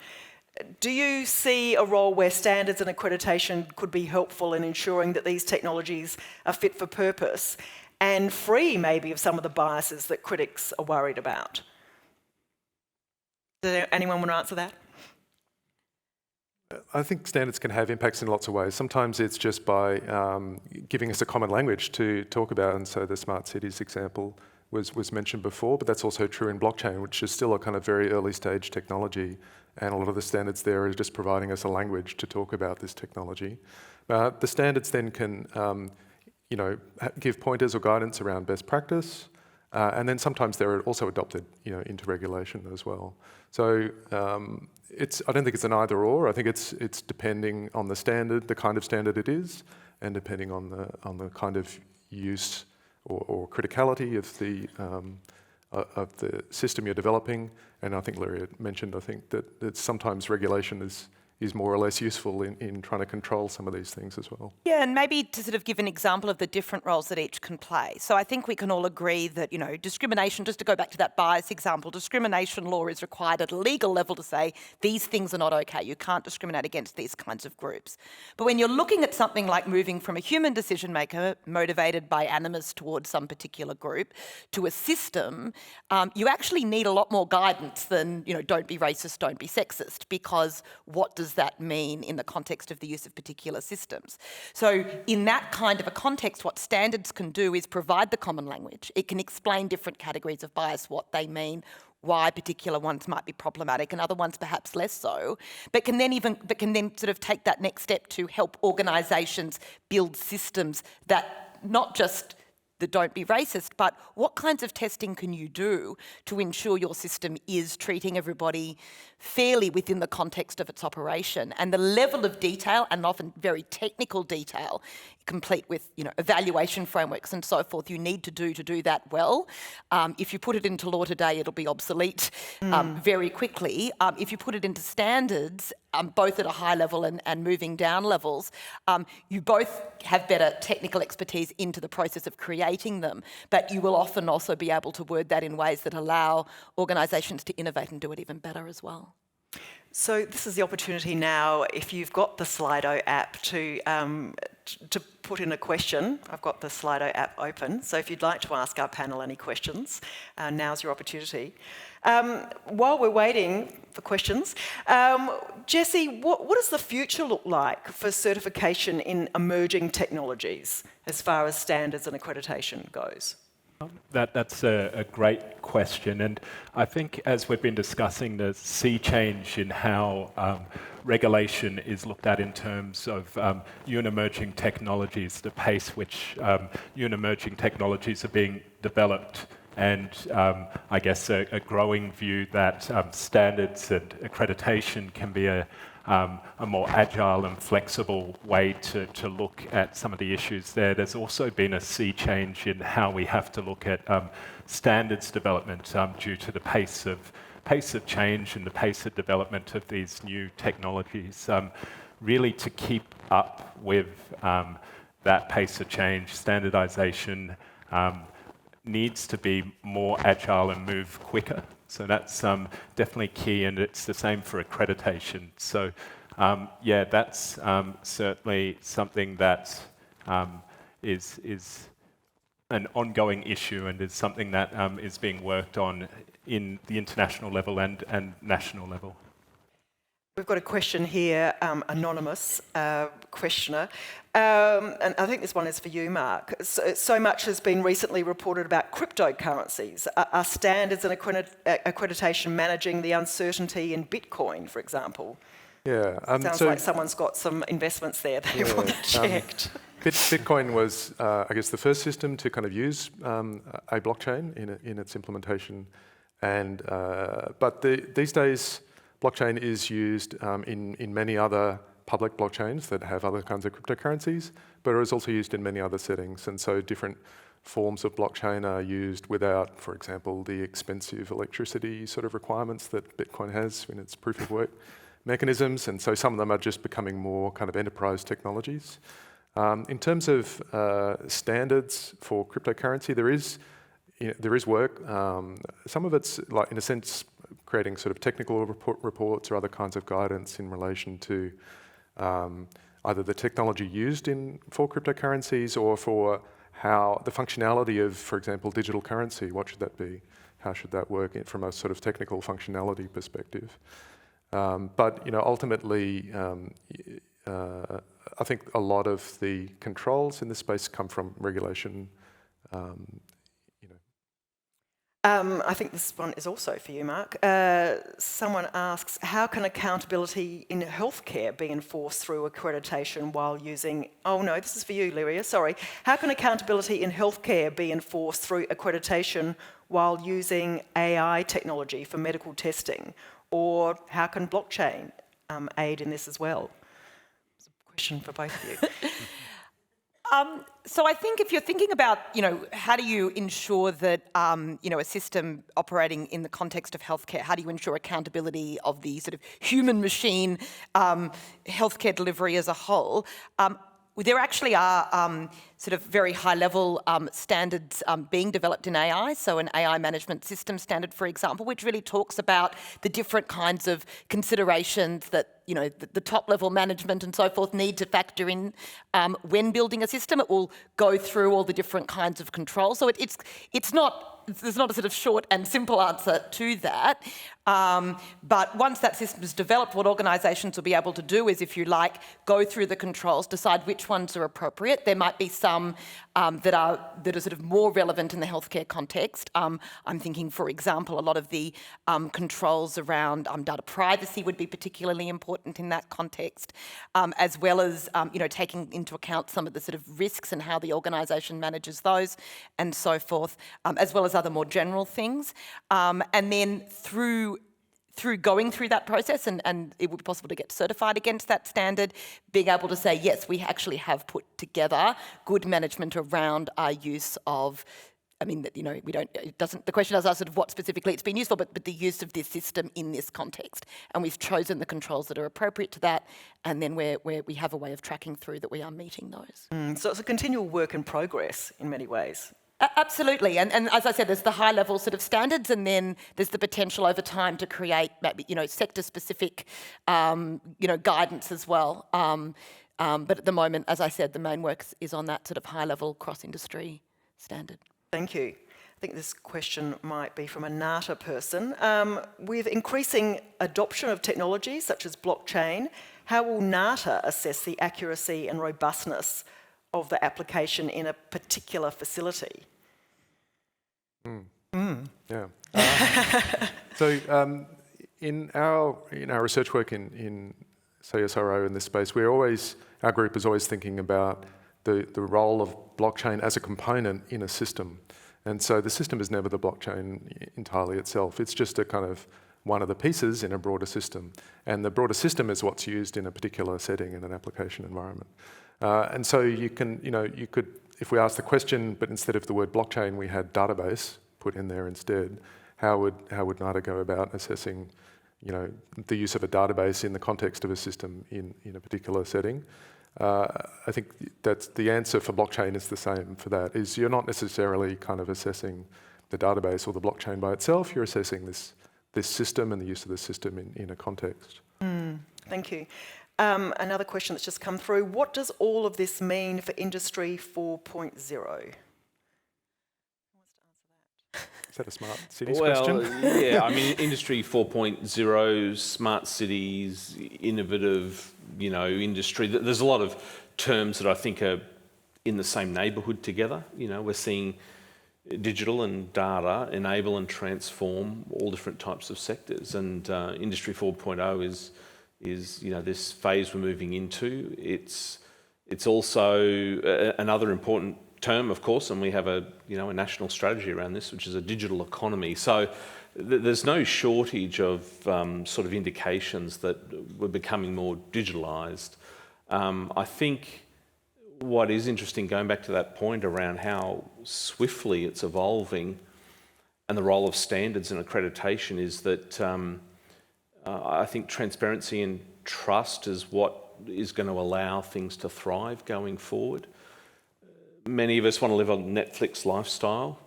Do you see a role where standards and accreditation could be helpful in ensuring that these technologies are fit for purpose and free maybe of some of the biases that critics are worried about? Does anyone want to answer that?
I think standards can have impacts in lots of ways. Sometimes it's just by giving us a common language to talk about, and so the smart cities example was mentioned before, but that's also true in blockchain, which is still a kind of very early stage technology, and a lot of the standards there are just providing us a language to talk about this technology. The standards then can give pointers or guidance around best practice, and then sometimes they're also adopted into regulation as well. So I don't think it's an either or. I think it's depending on the standard, the kind of standard it is, and depending on the kind of use or criticality of the system you're developing. And I think Larry had mentioned, I think that sometimes regulation is is more or less useful in trying to control some of these things as well.
Yeah, and maybe to sort of give an example of the different roles that each can play. So I think we can all agree that, you know, discrimination, just to go back to that bias example, discrimination law is required at a legal level to say these things are not okay. You can't discriminate against these kinds of groups. But when you're looking at something like moving from a human decision maker motivated by animus towards some particular group to a system, you actually need a lot more guidance than, you know, don't be racist, don't be sexist, because what does that mean in the context of the use of particular systems? So in that kind of a context, what standards can do is provide the common language. It can explain different categories of bias, what they mean, why particular ones might be problematic and other ones perhaps less so, but can then sort of take that next step to help organisations build systems that not just the don't be racist, but what kinds of testing can you do to ensure your system is treating everybody fairly within the context of its operation? And the level of detail, and often very technical detail, complete with, you know, evaluation frameworks and so forth, you need to do that well. If you put it into law today, it'll be obsolete very quickly. If you put it into standards, both at a high level and moving down levels, you both have better technical expertise into the process of creating them, but you will often also be able to word that in ways that allow organisations to innovate and do it even better as well.
So this is the opportunity now, if you've got the Slido app, to put in a question. I've got the Slido app open, so if you'd like to ask our panel any questions, now's your opportunity. While we're waiting for questions, Jessie, what does the future look like for certification in emerging technologies as far as standards and accreditation goes?
That's a great question, and I think as we've been discussing the sea change in how regulation is looked at in terms of new and emerging technologies, the pace which new and emerging technologies are being developed, and I guess a growing view that standards and accreditation can be a more agile and flexible way to look at some of the issues there. There's also been a sea change in how we have to look at standards development due to the pace of change and the pace of development of these new technologies. Really to keep up with that pace of change, standardisation needs to be more agile and move quicker. So that's definitely key, and it's the same for accreditation. So yeah, that's certainly something that is an ongoing issue and is something that is being worked on in the international level and national level.
We've got a question here, anonymous questioner, and I think this one is for you, Mark. So much has been recently reported about cryptocurrencies. Are standards and accreditation managing the uncertainty in Bitcoin, for example?
Yeah.
Sounds like someone's got some investments there they want that checked.
Bitcoin was, I guess, the first system to kind of use a blockchain in its implementation, and but these days, blockchain is used in many other public blockchains that have other kinds of cryptocurrencies, but it is also used in many other settings. And so different forms of blockchain are used without, for example, the expensive electricity sort of requirements that Bitcoin has in its proof of work mechanisms. And so some of them are just becoming more kind of enterprise technologies. In terms of standards for cryptocurrency, there is work. Some of it's, like, in a sense, creating sort of technical reports or other kinds of guidance in relation to either the technology used for cryptocurrencies or for how the functionality of, for example, digital currency. What should that be? How should that work from a sort of technical functionality perspective? But ultimately, I think a lot of the controls in this space come from regulation.
I think this one is also for you, Mark. Someone asks, how can accountability in healthcare be enforced through accreditation while using... Oh no, this is for you, Lyria, sorry. How can accountability in healthcare be enforced through accreditation while using AI technology for medical testing? Or how can blockchain aid in this as well? It's a question for both of you.
So I think if you're thinking about, how do you ensure that, a system operating in the context of healthcare, how do you ensure accountability of the sort of human-machine healthcare delivery as a whole? There actually are sort of very high-level standards being developed in AI, so an AI management system standard, for example, which really talks about the different kinds of considerations that the top-level management and so forth need to factor in when building a system. It will go through all the different kinds of controls. So there's not a sort of short and simple answer to that. But once that system is developed, what organisations will be able to do is, if you like, go through the controls, decide which ones are appropriate. There might be some that are sort of more relevant in the healthcare context. I'm thinking, for example, a lot of the controls around data privacy would be particularly important in that context, as well as taking into account some of the sort of risks and how the organisation manages those, and so forth, as well as other more general things. And then through going through that process, and it would be possible to get certified against that standard, being able to say, yes, we actually have put together good management around our use of, the question doesn't ask sort of what specifically it's been used for, but the use of this system in this context. And we've chosen the controls that are appropriate to that, and then where we have a way of tracking through that we are meeting those.
So it's a continual work in progress in many ways.
Absolutely, and as I said, there's the high-level sort of standards, and then there's the potential over time to create maybe sector-specific guidance as well. But at the moment, as I said, the main work is on that sort of high-level cross-industry standard.
Thank you. I think this question might be from a NATA person. With increasing adoption of technologies such as blockchain, how will NATA assess the accuracy and robustness of the application in a particular facility?
Yeah. So in our research work in CSIRO in this space, our group is always thinking about the role of blockchain as a component in a system. And so the system is never the blockchain entirely itself. It's just a kind of one of the pieces in a broader system. And the broader system is what's used in a particular setting in an application environment. And so you could, if we asked the question, but instead of the word blockchain, we had database put in there instead, how would NATA go about assessing, the use of a database in the context of a system in a particular setting? I think that's the answer for blockchain is the same for that, is you're not necessarily kind of assessing the database or the blockchain by itself, you're assessing this system and the use of the system in a context.
Thank you. Another question that's just come through. What does all of this mean for Industry 4.0?
Is that a smart cities question?
Yeah, Industry 4.0, smart cities, innovative, industry. There's a lot of terms that I think are in the same neighbourhood together. We're seeing digital and data enable and transform all different types of sectors, and Industry 4.0 is this phase we're moving into. It's also another important term, of course, and we have a national strategy around this, which is a digital economy. So there's no shortage of sort of indications that we're becoming more digitalised. I think what is interesting, going back to that point around how swiftly it's evolving and the role of standards and accreditation, is that I think transparency and trust is what is going to allow things to thrive going forward. Many of us want to live a Netflix lifestyle,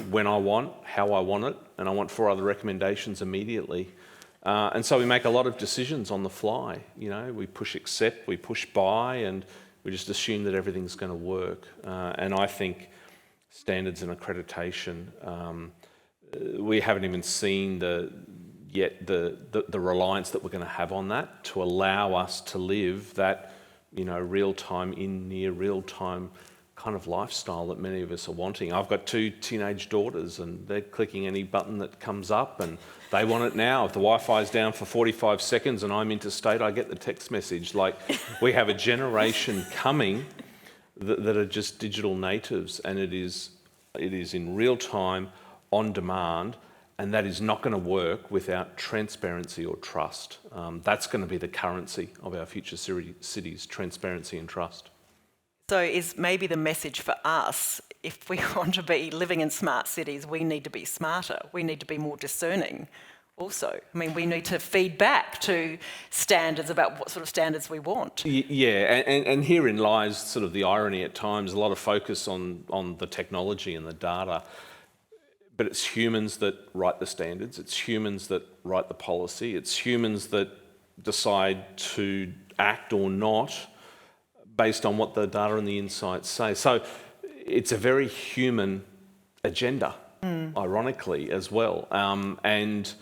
when I want, how I want it, and I want 4 other recommendations immediately. And so we make a lot of decisions on the fly. We push accept, we push buy, and we just assume that everything's going to work. And I think standards and accreditation, we haven't even seen yet the reliance that we're going to have on that to allow us to live that, real-time, in near real-time kind of lifestyle that many of us are wanting. I've got 2 teenage daughters, and they're clicking any button that comes up, and they want it now. If the Wi-Fi's down for 45 seconds and I'm interstate, I get the text message. Like, we have a generation coming that are just digital natives, and it is in real time, on demand, and that is not going to work without transparency or trust. That's going to be the currency of our future cities, transparency and trust.
So is maybe the message for us, if we want to be living in smart cities, we need to be smarter. We need to be more discerning also. I mean, we need to feed back to standards about what sort of standards we want.
Yeah, and herein lies sort of the irony at times, a lot of focus on the technology and the data, but it's humans that write the standards, it's humans that write the policy, it's humans that decide to act or not based on what the data and the insights say. So it's a very human agenda, ironically, as well. And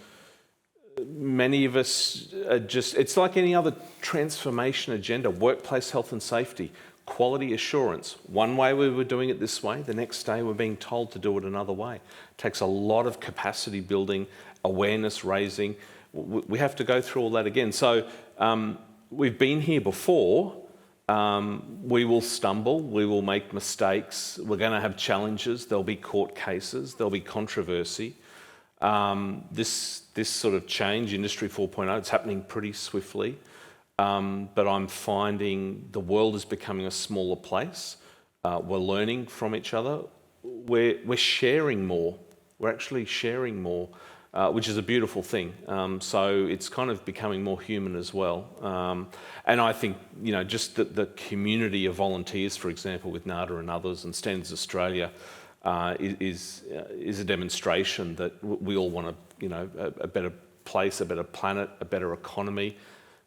many of us are just, it's like any other transformation agenda, workplace health and safety, quality assurance. One way we were doing it this way, the next day we're being told to do it another way. It takes a lot of capacity building, awareness raising. We have to go through all that again. So we've been here before. We will stumble, we will make mistakes, we're going to have challenges, there'll be court cases, there'll be controversy. This sort of change, Industry 4.0, it's happening pretty swiftly, but I'm finding the world is becoming a smaller place. We're learning from each other. We're sharing more. We're actually sharing more, which is a beautiful thing. So it's kind of becoming more human as well. And I think, you know, just the community of volunteers, for example, with NADA and others and Standards Australia is a demonstration that we all want a better place, a better planet, a better economy.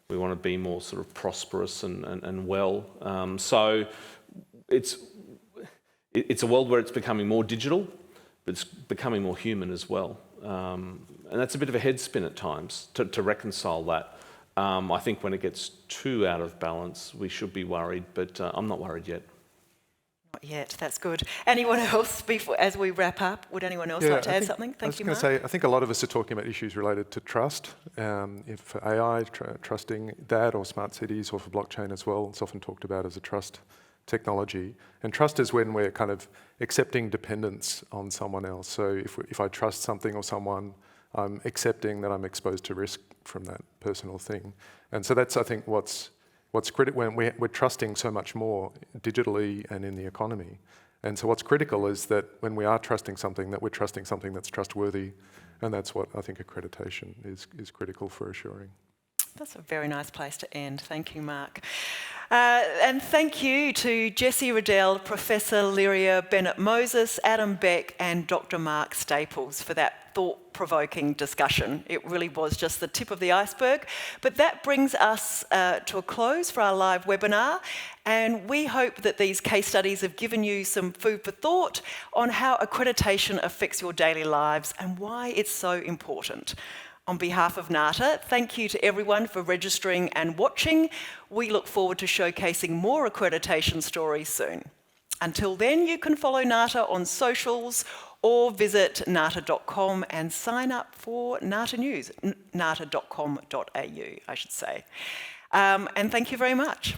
We want to be more sort of prosperous and well. So it's a world where it's becoming more digital, but it's becoming more human as well. And that's a bit of a head spin at times to reconcile that. I think when it gets too out of balance, we should be worried, but I'm not worried yet.
Not yet, that's good. Anyone else, as we wrap up, would anyone else like to add something? Thank you, Mark.
I think a lot of us are talking about issues related to trust. For AI, trusting that, or smart cities, or for blockchain as well, it's often talked about as a trust technology. And trust is when we're kind of accepting dependence on someone else. So if I trust something or someone, I'm accepting that I'm exposed to risk from that person or thing. And so that's, I think, what's critical when we're trusting so much more digitally and in the economy. And so what's critical is that when we are trusting something, that we're trusting something that's trustworthy. And that's what I think accreditation is critical for assuring.
That's a very nice place to end. Thank you, Mark. And thank you to Jessie Riddell, Professor Lyria Bennett-Moses, Adam Beck and Dr. Mark Staples for that thought-provoking discussion. It really was just the tip of the iceberg. But that brings us to a close for our live webinar. And we hope that these case studies have given you some food for thought on how accreditation affects your daily lives and why it's so important. On behalf of NATA, thank you to everyone for registering and watching. We look forward to showcasing more accreditation stories soon. Until then, you can follow NATA on socials or visit nata.com and sign up for NATA News, nata.com.au, I should say. And thank you very much.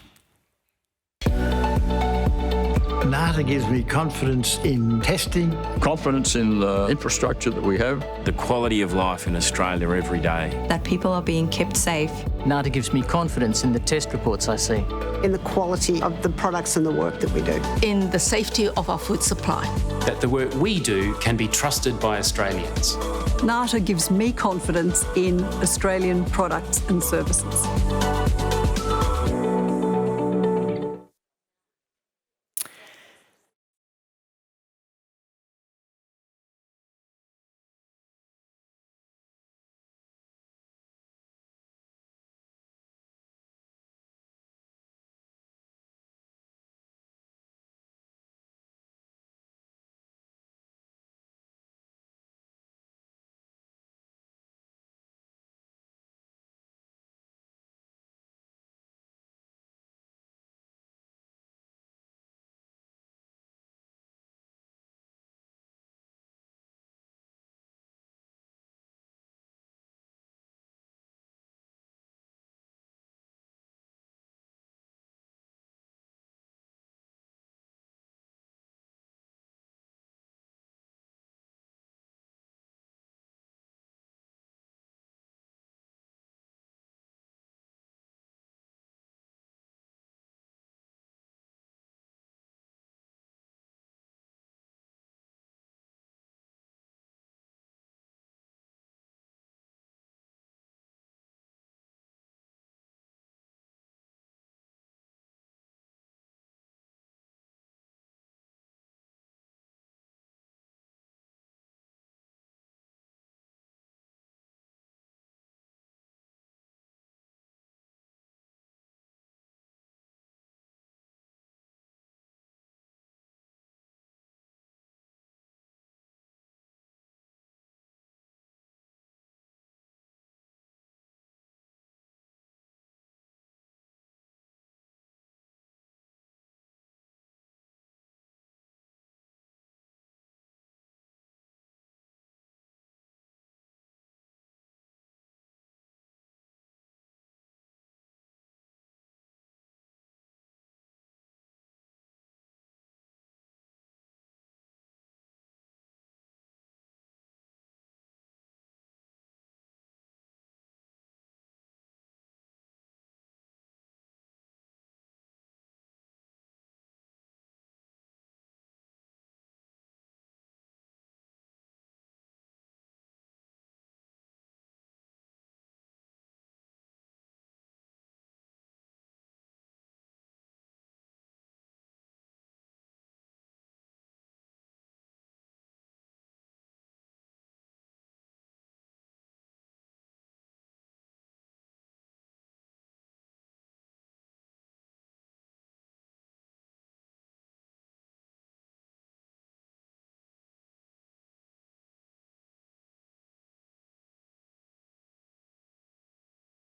NATA gives me confidence in testing.
Confidence in the infrastructure that we have. The quality of life in Australia every day.
That people are being kept safe.
NATA gives me confidence in the test reports I see.
In the quality of the products and the work that we do.
In the safety of our food supply.
That the work we do can be trusted by Australians.
NATA gives me confidence in Australian products and services.